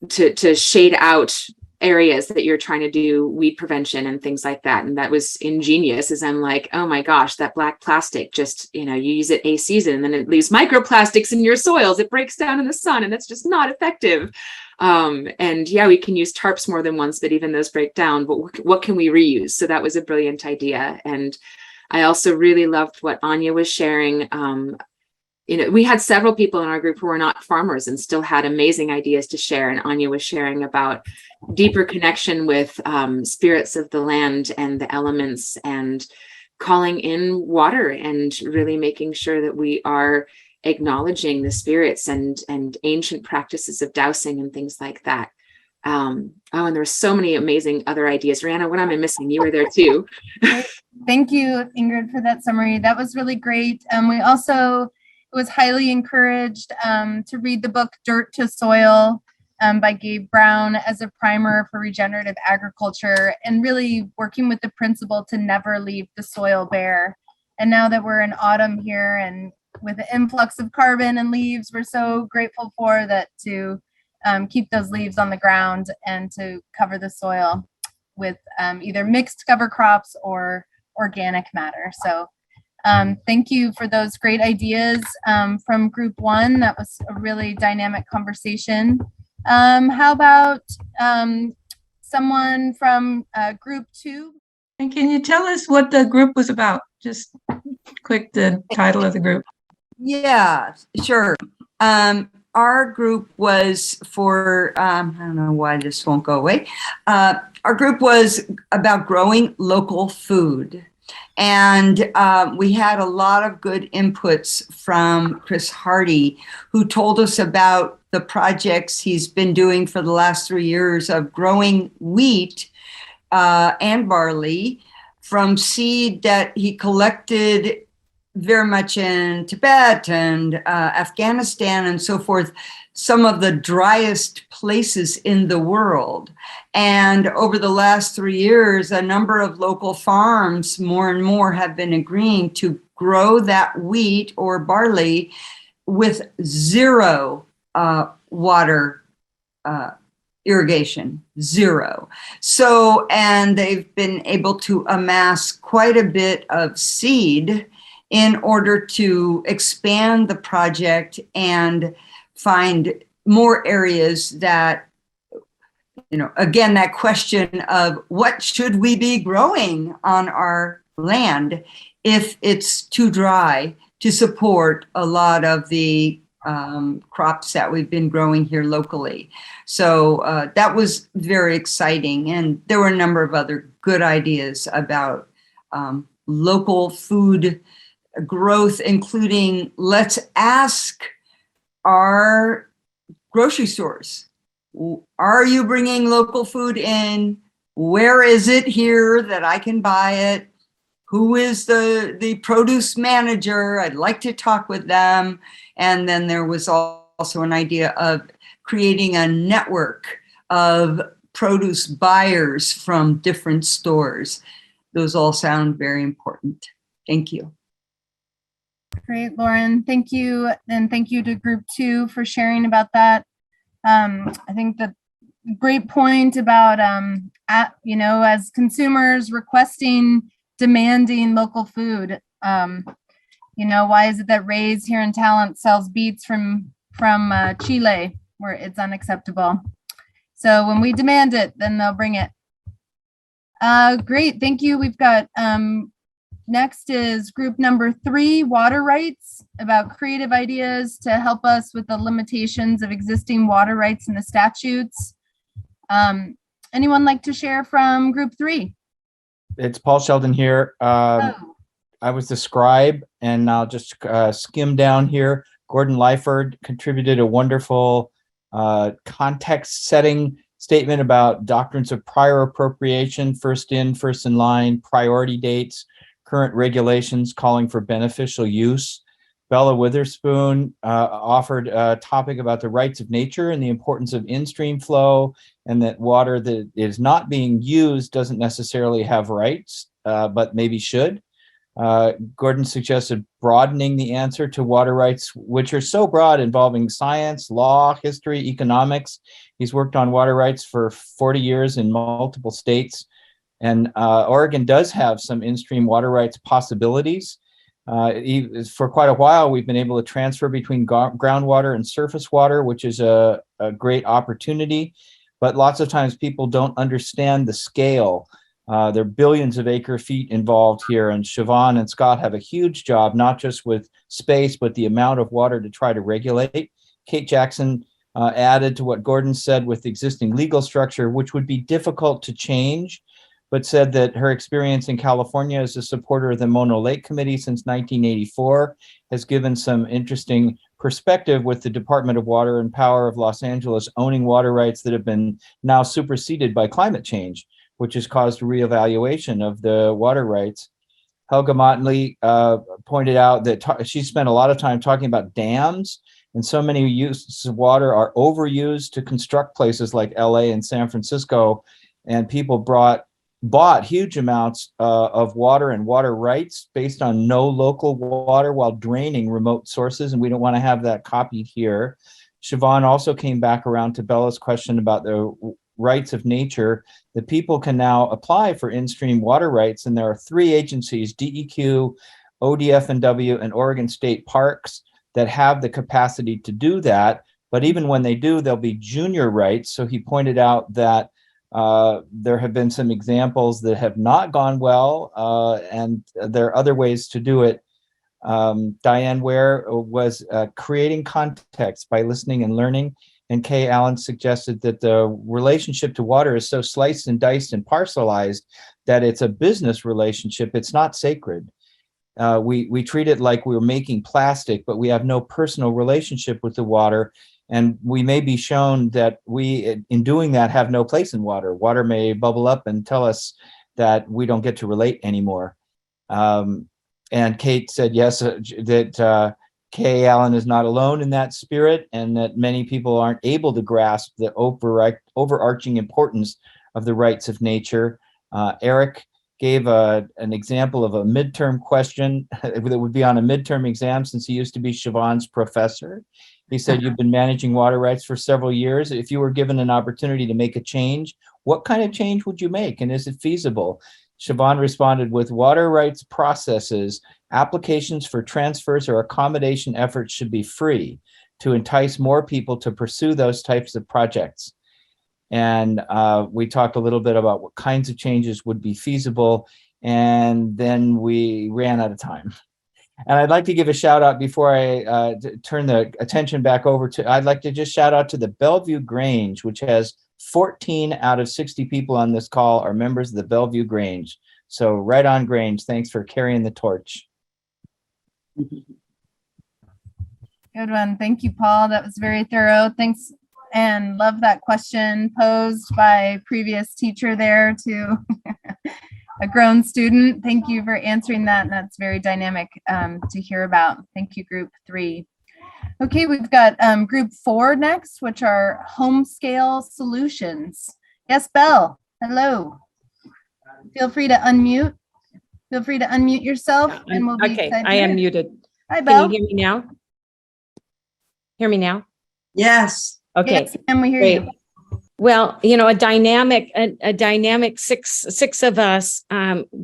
to shade out areas that you're trying to do weed prevention and things like that. And that was ingenious, as I'm like, oh my gosh, that black plastic, just, you use it a season and then it leaves microplastics in your soils. It breaks down in the sun and that's just not effective. And yeah, we can use tarps more than once, but even those break down. But what can we reuse? So that was a brilliant idea. And I also really loved what Anya was sharing. We had several people in our group who were not farmers and still had amazing ideas to share. And Anya was sharing about deeper connection with spirits of the land and the elements, and calling in water, and really making sure that we are acknowledging the spirits and ancient practices of dowsing and things like that. And there were so many amazing other ideas. Rihanna, what am I missing? You were there too. Thank you, Ingrid, for that summary. That was really great. We also was highly encouraged to read the book Dirt to Soil by Gabe Brown as a primer for regenerative agriculture, and really working with the principle to never leave the soil bare. And now that we're in autumn here and with the influx of carbon and leaves, we're so grateful for that, to keep those leaves on the ground and to cover the soil with either mixed cover crops or organic matter. So thank you for those great ideas from group 1. That was a really dynamic conversation. How about someone from group 2? And can you tell us what the group was about? Just quick, the title of the group. Yeah, sure. Our group was for, I don't know why this won't go away. Our group was about growing local food. And we had a lot of good inputs from Chris Hardy, who told us about the projects he's been doing for the last 3 years of growing wheat and barley from seed that he collected very much in Tibet and Afghanistan and so forth, some of the driest places in the world. And over the last 3 years, a number of local farms, more and more, have been agreeing to grow that wheat or barley with zero water irrigation, zero. So, and they've been able to amass quite a bit of seed in order to expand the project and find more areas that, you know, again, that question of what should we be growing on our land if it's too dry to support a lot of the crops that we've been growing here locally. So that was very exciting. And there were a number of other good ideas about local food growth, including let's ask our grocery stores, are you bringing local food in? Where is it here that I can buy it? Who is the produce manager? I'd like to talk with them. And then there was also an idea of creating a network of produce buyers from different stores. Those all sound very important. Thank you. Great, Lauren. Thank you. And thank you to Group 2 for sharing about that. I think that great point about, you know, as consumers requesting, demanding local food. You know, why is it that Ray's here in Talent sells beets from Chile, where it's unacceptable? So when we demand it, then they'll bring it. Great, thank you. We've got next is group number 3, water rights, about creative ideas to help us with the limitations of existing water rights in the statutes. Anyone like to share from group 3? It's Paul Sheldon here. I was the scribe, and I'll just skim down here. Gordon Lyford contributed a wonderful context-setting statement about doctrines of prior appropriation, first in, first in line, priority dates, current regulations calling for beneficial use. Bella Witherspoon offered a topic about the rights of nature and the importance of in-stream flow, and that water that is not being used doesn't necessarily have rights, but maybe should. Gordon suggested broadening the answer to water rights, which are so broad, involving science, law, history, economics. He's worked on water rights for 40 years in multiple states. And Oregon does have some in-stream water rights possibilities. For quite a while, we've been able to transfer between groundwater and surface water, which is a great opportunity. But lots of times people don't understand the scale. There are billions of acre feet involved here, and Siobhan and Scott have a huge job, not just with space, but the amount of water to try to regulate. Kate Jackson added to what Gordon said with the existing legal structure, which would be difficult to change, but said that her experience in California as a supporter of the Mono Lake Committee since 1984 has given some interesting perspective with the Department of Water and Power of Los Angeles owning water rights that have been now superseded by climate change, which has caused a reevaluation of the water rights. Helga Motley pointed out that she spent a lot of time talking about dams, and so many uses of water are overused to construct places like LA and San Francisco, and people bought huge amounts of water and water rights based on no local water while draining remote sources, and we don't want to have that copied here. Siobhan also came back around to Bella's question about the rights of nature, that people can now apply for in-stream water rights, and there are 3 agencies, DEQ, ODF&W, and Oregon State Parks, that have the capacity to do that. But even when they do, there'll be junior rights. So he pointed out that There have been some examples that have not gone well, and there are other ways to do it. Diane Ware was creating context by listening and learning, and Kay Allen suggested that the relationship to water is so sliced and diced and parcelized that it's a business relationship. It's not sacred. We treat it like we're making plastic, but we have no personal relationship with the water. And we may be shown that we, in doing that, have no place in water. Water may bubble up and tell us that we don't get to relate anymore. And Kate said, yes, that Kay Allen is not alone in that spirit, and that many people aren't able to grasp the overarching importance of the rights of nature. Eric gave an example of a midterm question that would be on a midterm exam, since he used to be Siobhan's professor. He said, you've been managing water rights for several years. If you were given an opportunity to make a change, what kind of change would you make? And is it feasible? Siobhan responded, with water rights processes, applications for transfers or accommodation efforts should be free to entice more people to pursue those types of projects. And we talked a little bit about what kinds of changes would be feasible, and then we ran out of time. And I'd like to give a shout out before I turn the attention back over to, I'd like to just shout out to the Bellevue Grange, which has 14 out of 60 people on this call are members of the Bellevue Grange. So right on, Grange. Thanks for carrying the torch. Good one. Thank you, Paul. That was very thorough. Thanks. And love that question posed by previous teacher there to a grown student. Thank you for answering that. And that's very dynamic to hear about. Thank you, group 3. Okay, we've got group 4 next, which are home scale solutions. Yes, Belle, hello. Feel free to unmute. Feel free to unmute yourself, and we'll be okay. excited. I am muted. Hi, Belle. Can you hear me now? Hear me now? Yes. Okay. Yes, and we hear Great. you. Well, you know, a dynamic six of us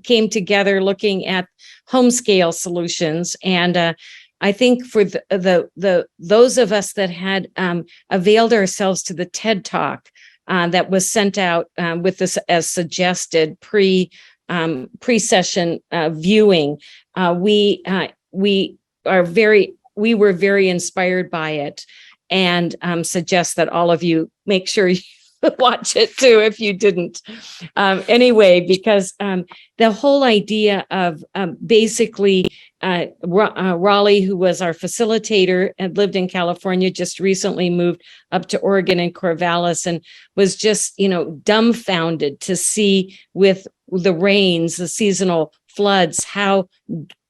came together looking at home scale solutions, and I think for those of us that had availed ourselves to the TED Talk that was sent out with this as suggested pre-session viewing, we were very inspired by it, and suggest that all of you make sure you watch it too if you didn't. Anyway, because the whole idea of basically Raleigh, who was our facilitator and lived in California, just recently moved up to Oregon in Corvallis, and was just, you know, dumbfounded to see with the rains, the seasonal floods, how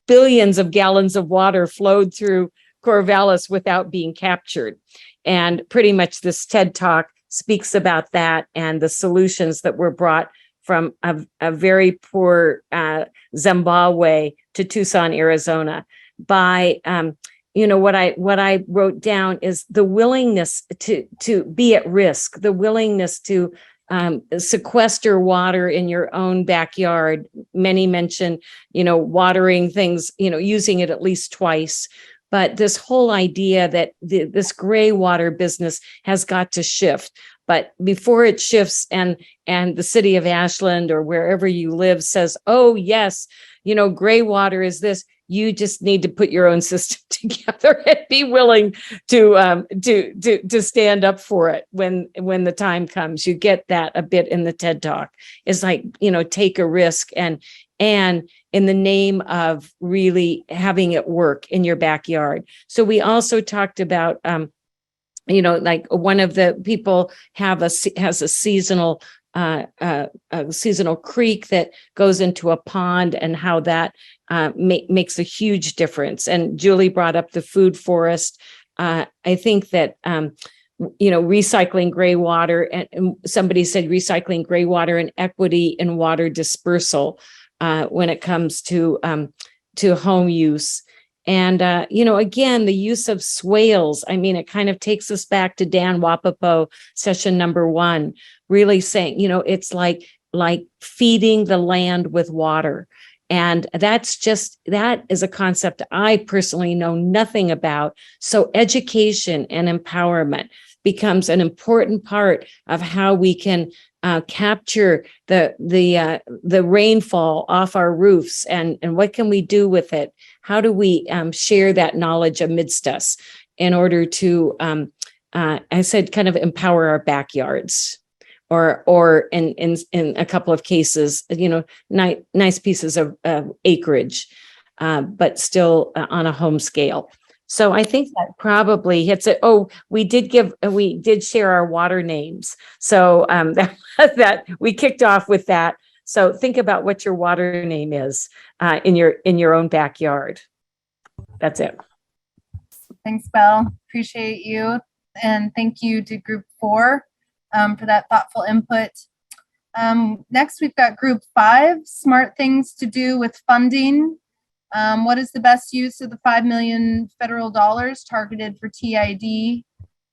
billions of gallons of water flowed through Corvallis without being captured. And pretty much this TED Talk speaks about that and the solutions that were brought from a very poor Zimbabwe to Tucson, Arizona, by you know, what I wrote down is the willingness to be at risk, the willingness to sequester water in your own backyard. Many mention, you know, watering things, you know, using it at least twice. But this whole idea that this gray water business has got to shift. But before it shifts and the city of Ashland or wherever you live says, oh, yes, you know, gray water is this, you just need to put your own system together and be willing to stand up for it when the time comes. You get that a bit in the TED Talk. It's like, you know, take a risk and in the name of really having it work in your backyard. So we also talked about, you know, like one of the people has a seasonal creek that goes into a pond, and how that makes a huge difference. And Julie brought up the food forest. I think that, you know, recycling gray water, and somebody said recycling gray water and equity in water dispersal when it comes to home use. And, you know, again, the use of swales, I mean, it kind of takes us back to Dan Wapapo session number 1, really saying, you know, it's like feeding the land with water. And that is a concept I personally know nothing about. So education and empowerment, becomes an important part of how we can capture the rainfall off our roofs, and what can we do with it? How do we share that knowledge amidst us in order to, I said, kind of empower our backyards, or in a couple of cases, nice pieces of acreage, but still on a home scale. So I think that probably hits it. Oh, we did share our water names. So that we kicked off with that. So think about what your water name is in your own backyard. That's it. Thanks, Belle. Appreciate you. And thank you to Group 4 for that thoughtful input. Next, we've got Group 5, smart things to do with funding. What is the best use of the $5 million federal dollars targeted for TID?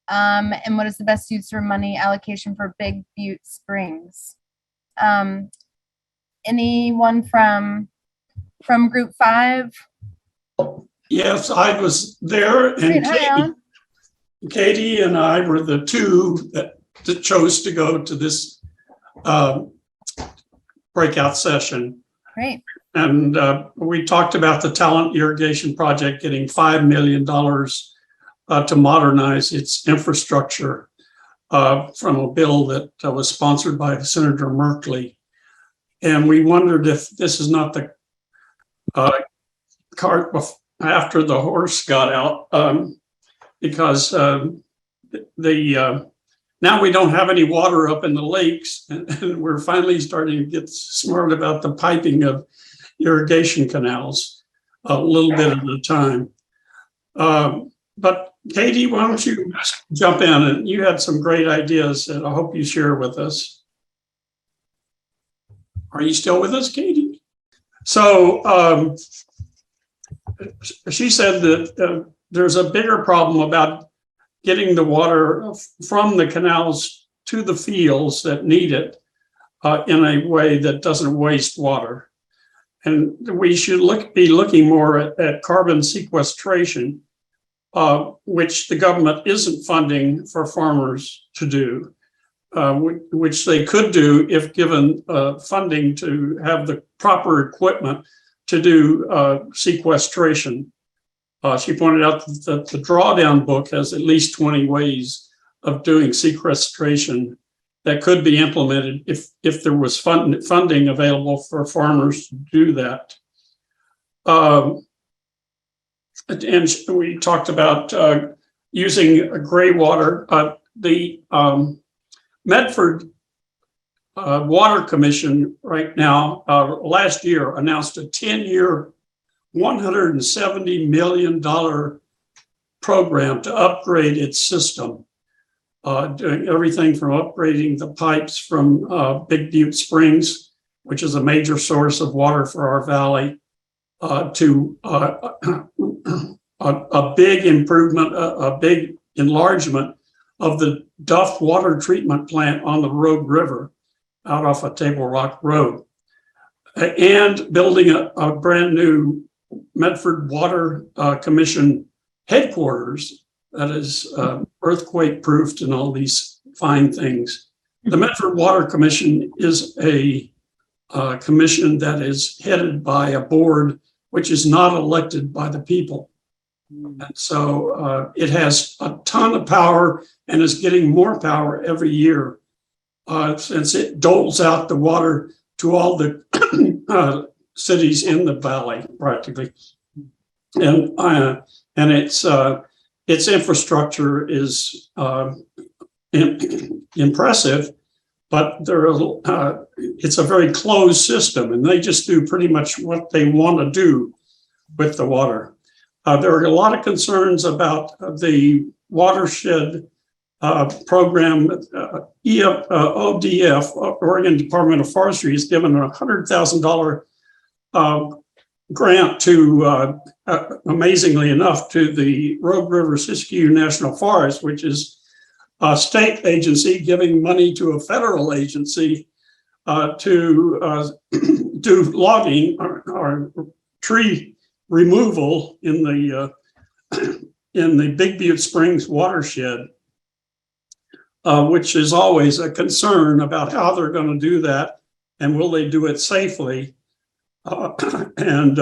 And what is the best use for money allocation for Big Butte Springs? Anyone from Group 5? Yes, I was there, and Great, Katie and I were the two that chose to go to this breakout session. Great. And we talked about the Talent Irrigation Project getting $5 million to modernize its infrastructure from a bill that was sponsored by Senator Merkley. And we wondered if this is not the cart after the horse got out, because now we don't have any water up in the lakes, and we're finally starting to get smart about the piping of irrigation canals a little bit at a time. But Katie, why don't you jump in? And you had some great ideas that I hope you share with us. Are you still with us, Katie? So she said that there's a bigger problem about getting the water from the canals to the fields that need it in a way that doesn't waste water. And we should be looking more at carbon sequestration, which the government isn't funding for farmers to do, which they could do if given funding to have the proper equipment to do sequestration. She pointed out that the drawdown book has at least 20 ways of doing sequestration that could be implemented if there was funding available for farmers to do that. And we talked about using gray water. The Medford Water Commission right now, last year, announced a 10-year, $170 million program to upgrade its system, doing everything from upgrading the pipes from Big Butte Springs, which is a major source of water for our valley, to a big improvement, a big enlargement of the Duff water treatment plant on the Rogue River out off of Table Rock Road, and building a brand new Medford Water Commission headquarters that is earthquake proofed and all these fine things. The Medford Water Commission is a commission that is headed by a board which is not elected by the people. And so it has a ton of power and is getting more power every year since it doles out the water to all the cities in the valley practically. And its infrastructure is impressive, but it's a very closed system, and they just do pretty much what they want to do with the water. There are a lot of concerns about the watershed program. ODF, Oregon Department of Forestry, has given a $100,000 grant to, amazingly enough, to the Rogue River Siskiyou National Forest, which is a state agency giving money to a federal agency to do logging or tree removal in the Big Butte Springs watershed. which is always a concern about how they're going to do that and will they do it safely, and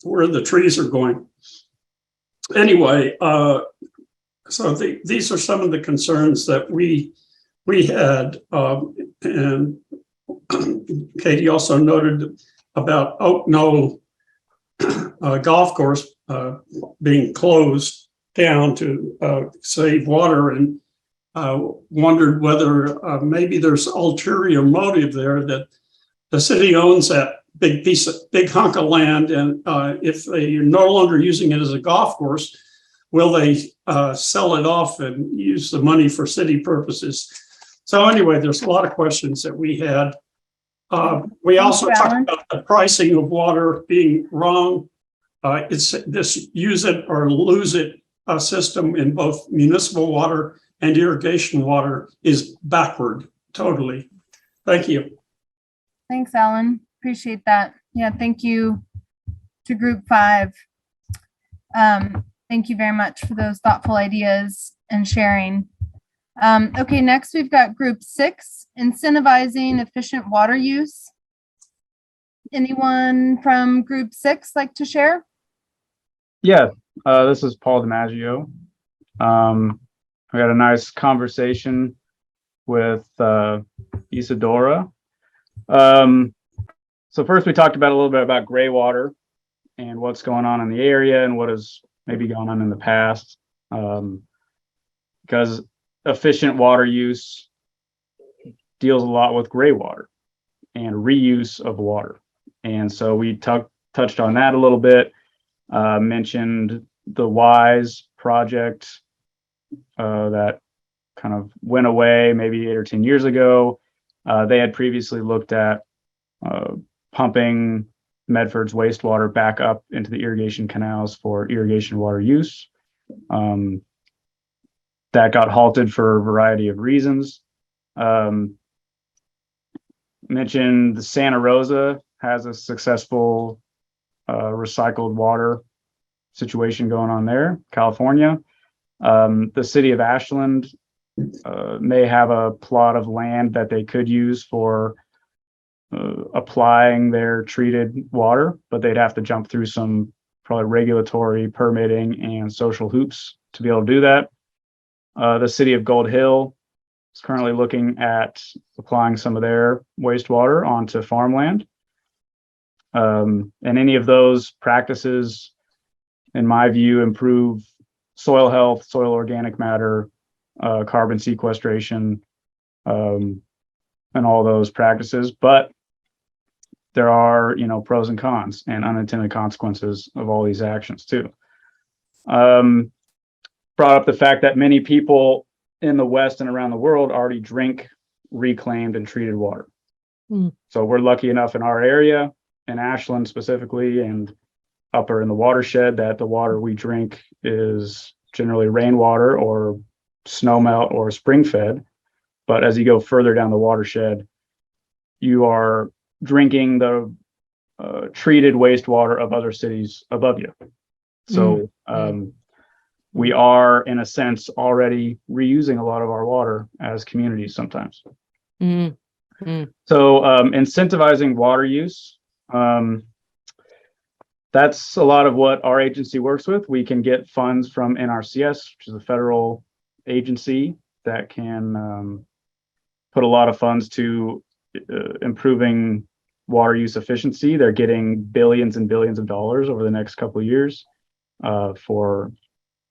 where the trees are going. Anyway, so these are some of the concerns that we had, and Katie also noted about Oak Knoll golf course being closed down to save water, and wondered whether maybe there's ulterior motive there, that the city owns that big hunk of land, and if they're no longer using it as a golf course, will they sell it off and use the money for city purposes? So anyway, there's a lot of questions that we had. We also talked about the pricing of water being wrong. It's this use it or lose it system in both municipal water and irrigation water is backward totally. Thank you. Thanks, Alan. Appreciate that. Yeah, thank you to Group 5. Thank you very much for those thoughtful ideas and sharing. Okay, next we've got Group 6, incentivizing efficient water use. Anyone from Group 6 like to share? Yeah, this is Paul DiMaggio. We had a nice conversation with Isadora. So first we talked about a little bit about gray water and what's going on in the area and what has maybe gone on in the past. Because efficient water use deals a lot with gray water and reuse of water. And so we touched on that a little bit, mentioned the WISE project that kind of went away maybe 8 or 10 years ago. They had previously looked at pumping Medford's wastewater back up into the irrigation canals for irrigation water use. That got halted for a variety of reasons. Mentioned the Santa Rosa has a successful recycled water situation going on there, California. The city of Ashland may have a plot of land that they could use for applying their treated water, but they'd have to jump through some probably regulatory, permitting, and social hoops to be able to do that. The city of Gold Hill is currently looking at applying some of their wastewater onto farmland. And any of those practices, in my view, improve soil health, soil organic matter, carbon sequestration, and all those practices. But there are, pros and cons and unintended consequences of all these actions too. Brought up the fact that many people in the West and around the world already drink reclaimed and treated water. So we're lucky enough in our area, in Ashland specifically, and upper in the watershed, that the water we drink is generally rainwater or snowmelt or spring fed. But as you go further down the watershed, you are drinking the treated wastewater of other cities above you. So we are, in a sense, already reusing a lot of our water as communities sometimes. So incentivizing water use, that's a lot of what our agency works with. We can get funds from NRCS, which is a federal agency that can put a lot of funds to improving water use efficiency. They're getting billions and billions of dollars over the next couple of years for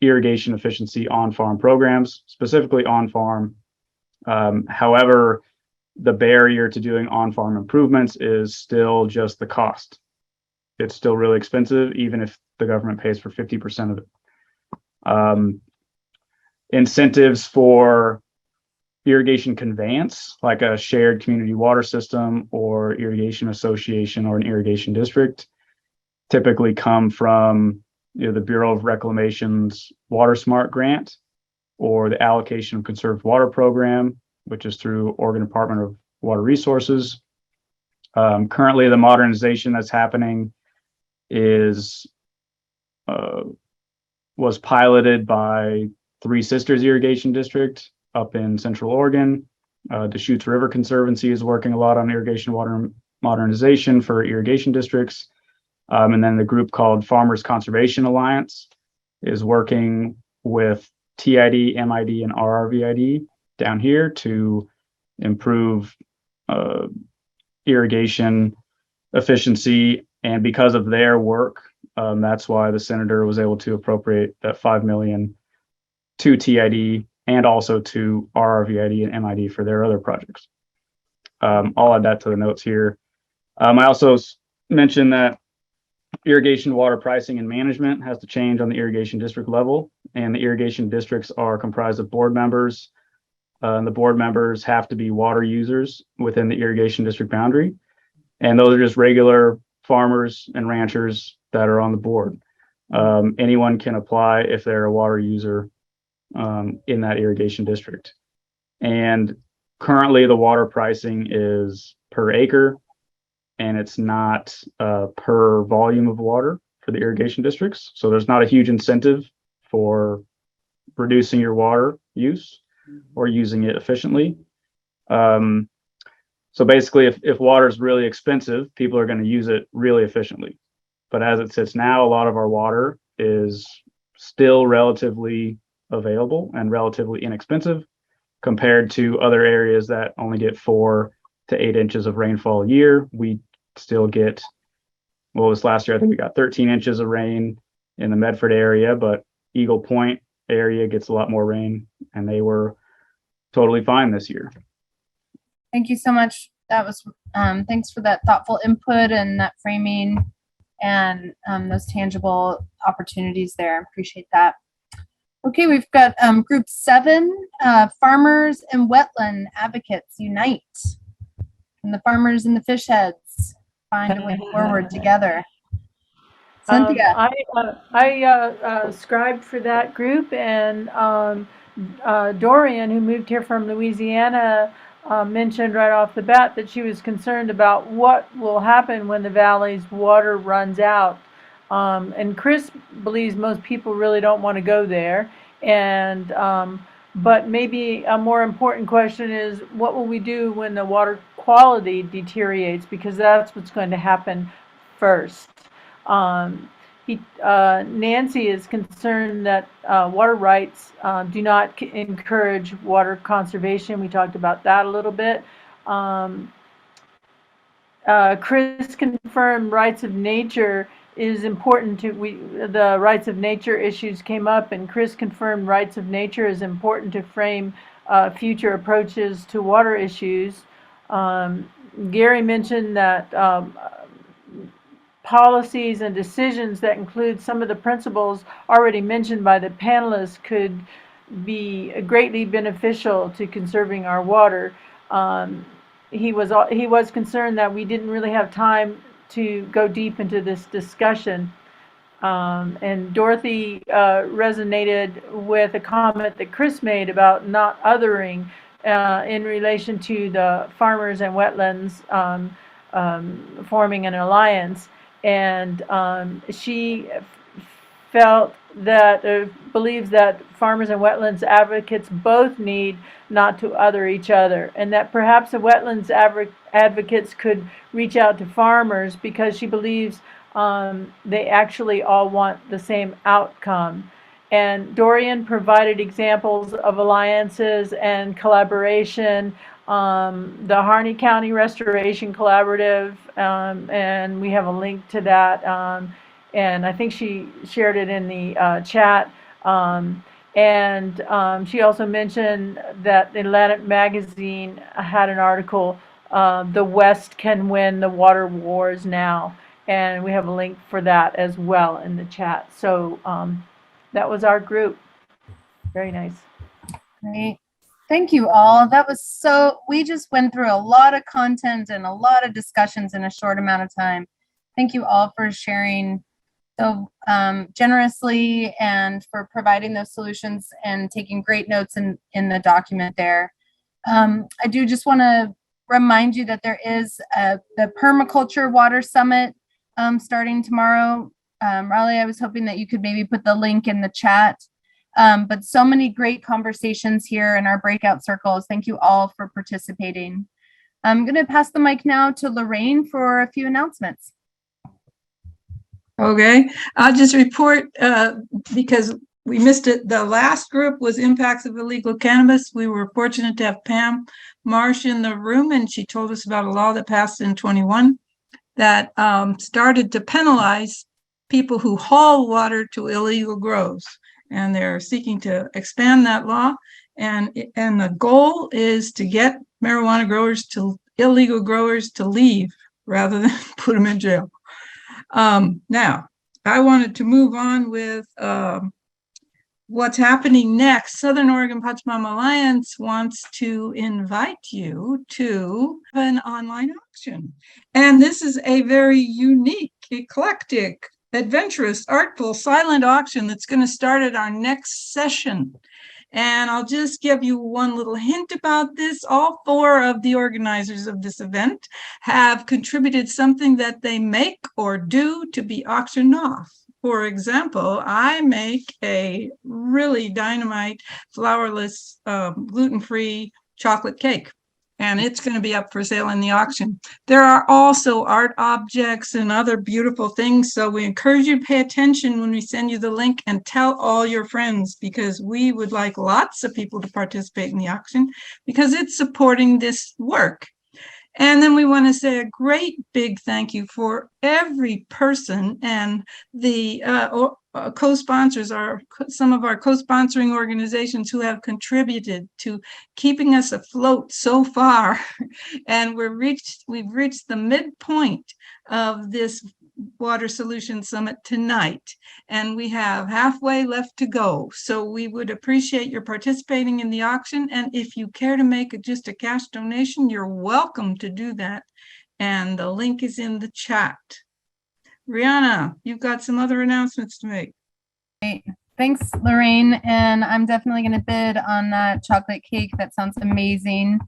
irrigation efficiency on-farm programs, specifically on-farm. However, the barrier to doing on-farm improvements is still just the cost. It's still really expensive, even if the government pays for 50% of it. Incentives for irrigation conveyance, like a shared community water system or irrigation association or an irrigation district, typically come from the Bureau of Reclamation's Water Smart grant or the Allocation of Conserved Water program, which is through Oregon Department of Water Resources. Currently, the modernization that's happening was piloted by Three Sisters Irrigation District up in Central Oregon. Deschutes River Conservancy is working a lot on irrigation water modernization for irrigation districts. And then the group called Farmers Conservation Alliance is working with TID, MID, and RRVID down here to improve irrigation efficiency. And because of their work, that's why the senator was able to appropriate that $5 million to TID and also to RRVID and MID for their other projects. I'll add that to the notes here. I also mentioned that irrigation water pricing and management has to change on the irrigation district level, and the irrigation districts are comprised of board members. And the board members have to be water users within the irrigation district boundary. And those are just regular farmers and ranchers that are on the board. Anyone can apply if they're a water user in that irrigation district. And currently the water pricing is per acre, and it's not per volume of water for the irrigation districts. So there's not a huge incentive for reducing your water use or using it efficiently. So basically, if water is really expensive, people are going to use it really efficiently. But as it sits now, a lot of our water is still relatively available and relatively inexpensive compared to other areas that only get 4 to 8 inches of rainfall a year. We still get, well, this last year, I think we got 13 inches of rain in the Medford area, but Eagle Point area gets a lot more rain, and they were totally fine this year. Thank you so much. That was, thanks for that thoughtful input and that framing and those tangible opportunities there. Appreciate that. Okay, we've got group 7, Farmers and Wetland Advocates Unite. And the farmers and the fish heads find a way forward together. Cynthia. I scribed for that group, and Dorian, who moved here from Louisiana, mentioned right off the bat that she was concerned about what will happen when the valley's water runs out. And Chris believes most people really don't want to go there. And but maybe a more important question is, what will we do when the water quality deteriorates? Because that's what's going to happen first. Nancy is concerned that water rights do not encourage water conservation. We talked about that a little bit. Chris confirmed rights of nature is important to, the rights of nature issues came up, and Chris confirmed rights of nature is important to frame future approaches to water issues. Gary mentioned that policies and decisions that include some of the principles already mentioned by the panelists could be greatly beneficial to conserving our water. He was concerned that we didn't really have time to go deep into this discussion. And Dorothy resonated with a comment that Chris made about not othering in relation to the farmers and wetlands forming an alliance. And she felt that, believes that farmers and wetlands advocates both need not to other each other, and that perhaps the wetlands advocates could reach out to farmers because she believes they actually all want the same outcome. And Dorian provided examples of alliances and collaboration, the Harney County Restoration Collaborative, and we have a link to that. And I think she shared it in the chat. She also mentioned that Atlantic Magazine had an article, "The West Can Win the Water Wars Now." And we have a link for that as well in the chat. So that was our group. Very nice. Great. Thank you all. That was so, we just went through a lot of content and a lot of discussions in a short amount of time. Thank you all for sharing so generously and for providing those solutions and taking great notes in the document there. I do just want to remind you that there is the Permaculture Water Summit starting tomorrow. Raleigh, I was hoping that you could maybe put the link in the chat. But so many great conversations here in our breakout circles. Thank you all for participating. I'm going to pass the mic now to Lorraine for a few announcements. Okay, I'll just report because we missed it. The last group was impacts of illegal cannabis. We were fortunate to have Pam Marsh in the room, and she told us about a law that passed in 21 that started to penalize people who haul water to illegal grows. And they're seeking to expand that law. And the goal is to get marijuana growers to illegal growers to leave rather than put them in jail. Now, I wanted to move on with what's happening next. Southern Oregon Pachamama Alliance wants to invite you to an online auction. And this is a very unique, eclectic, adventurous, artful, silent auction that's going to start at our next session. And I'll just give you one little hint about this. All 4 of the organizers of this event have contributed something that they make or do to be auctioned off. For example, I make a really dynamite, flourless, gluten-free chocolate cake, and it's going to be up for sale in the auction. There are also art objects and other beautiful things, so we encourage you to pay attention when we send you the link and tell all your friends, because we would like lots of people to participate in the auction because it's supporting this work. And then we want to say a great big thank you for every person, and the co-sponsors are some of our co-sponsoring organizations who have contributed to keeping us afloat so far. And we've reached the midpoint of this Water Solution Summit tonight, and we have halfway left to go. So we would appreciate your participating in the auction, and if you care to make just a cash donation, you're welcome to do that, and the link is in the chat. Rihanna, you've got some other announcements to make. Great. Thanks, Lorraine, and I'm definitely going to bid on that chocolate cake. That sounds amazing.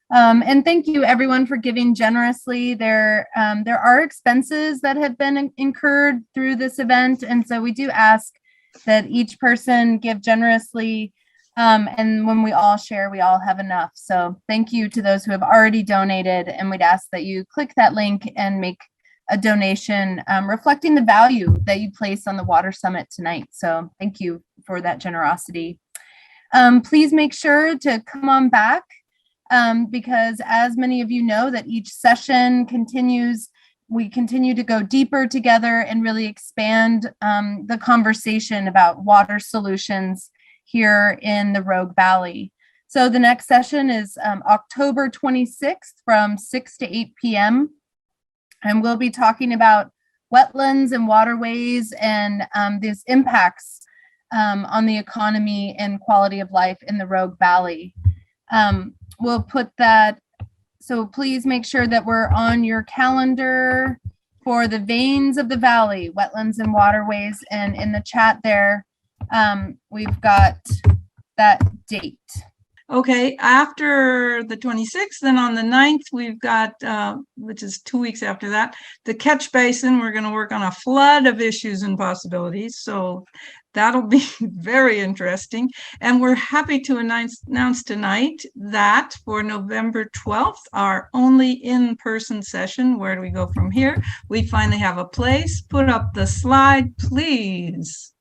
And thank you everyone for giving generously. There are expenses that have been incurred through this event, and so we do ask that each person give generously, and when we all share, we all have enough. So thank you to those who have already donated, and we'd ask that you click that link and make a donation reflecting the value that you place on the Water Summit tonight. So thank you for that generosity. Please make sure to come on back, because as many of you know, that each session continues, we continue to go deeper together and really expand the conversation about water solutions here in the Rogue Valley. So the next session is October 26th from 6 to 8 p.m. And we'll be talking about wetlands and waterways and these impacts on the economy and quality of life in the Rogue Valley. We'll put that, so please make sure that we're on your calendar for the veins of the valley, wetlands and waterways, and in the chat there, we've got that date. Okay, after the 26th, then on the 9th, we've got, which is 2 weeks after that, the catch basin. We're going to work on a flood of issues and possibilities. So that'll be very interesting. And we're happy to announce tonight that for November 12th, our only in-person session, where do we go from here? We finally have a place. Put up the slide, please.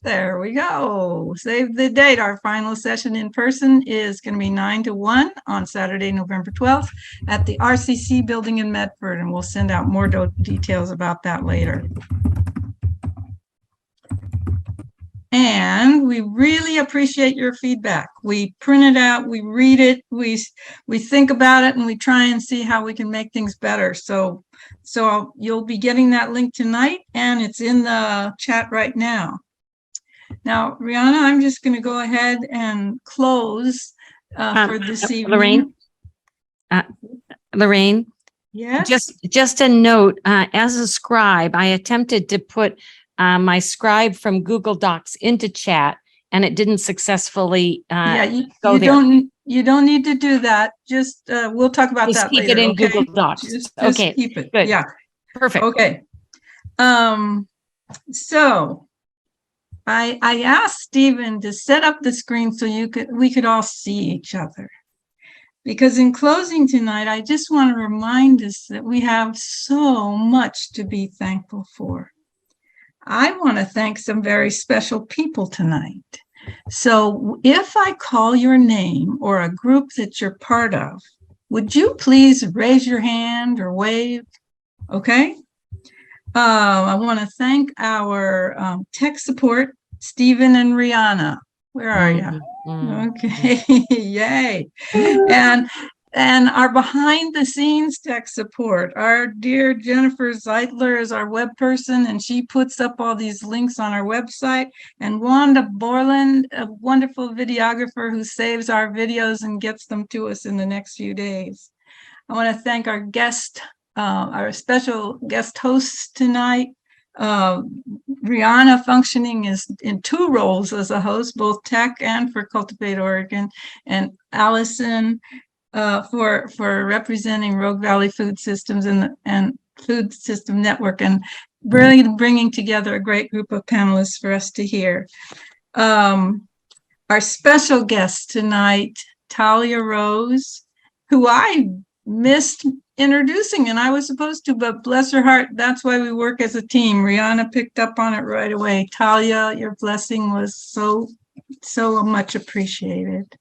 There we go. Save the date. Our final session in person is going to be 9 to 1 on Saturday, November 12th at the RCC building in Medford, and we'll send out more details about that later. And we really appreciate your feedback. We print it out, we read it, we think about it, and we try and see how we can make things better. So you'll be getting that link tonight, and it's in the chat right now. Now, Rihanna, I'm just going to go ahead and close for this evening. Lorraine, yes. Just a note. As a scribe, I attempted to put my scribe from Google Docs into chat, and it didn't successfully go there. You don't need to do that. Just we'll talk about that later. Keep it in okay? Google Docs. Just okay, keep it. good. Yeah, perfect. Okay. So I asked Stephen to set up the screen so we could all see each other. Because in closing tonight, I just want to remind us that we have so much to be thankful for. I want to thank some very special people tonight. So if I call your name or a group that you're part of, would you please raise your hand or wave? Okay. I want to thank our tech support, Stephen and Rihanna. Where are you? Okay, yay. And our behind the scenes tech support, our dear Jennifer Zeitler is our web person, and she puts up all these links on our website. And Wanda Borland, a wonderful videographer who saves our videos and gets them to us in the next few days. I want to thank our guest, our special guest hosts tonight. Rihanna functioning is in two roles as a host, both tech and for Cultivate Oregon, and Allison for representing Rogue Valley Food Systems and Food System Network, and really bringing together a great group of panelists for us to hear. Our special guest tonight, Talia Rose, who I missed introducing, and I was supposed to, but bless her heart, that's why we work as a team. Rihanna picked up on it right away. Talia, your blessing was so much appreciated.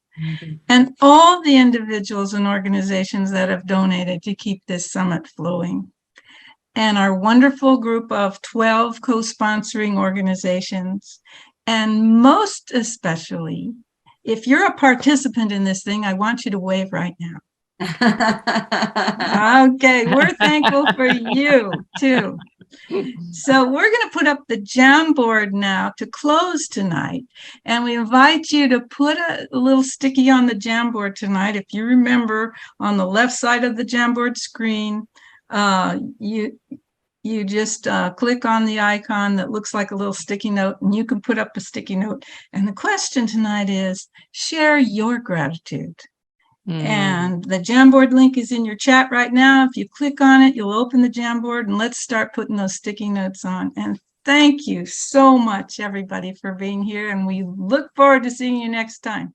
And all the individuals and organizations that have donated to keep this summit flowing. And our wonderful group of 12 co-sponsoring organizations. And most especially, if you're a participant in this thing, I want you to wave right now. Okay, we're thankful for you too. So we're going to put up the Jamboard now to close tonight, and we invite you to put a little sticky on the Jamboard tonight. If you remember, on the left side of the Jamboard screen, you just click on the icon that looks like a little sticky note, and you can put up a sticky note. And the question tonight is, share your gratitude. And the Jamboard link is in your chat right now. If you click on it, you'll open the Jamboard, and let's start putting those sticky notes on. And thank you so much, everybody, for being here. And we look forward to seeing you next time.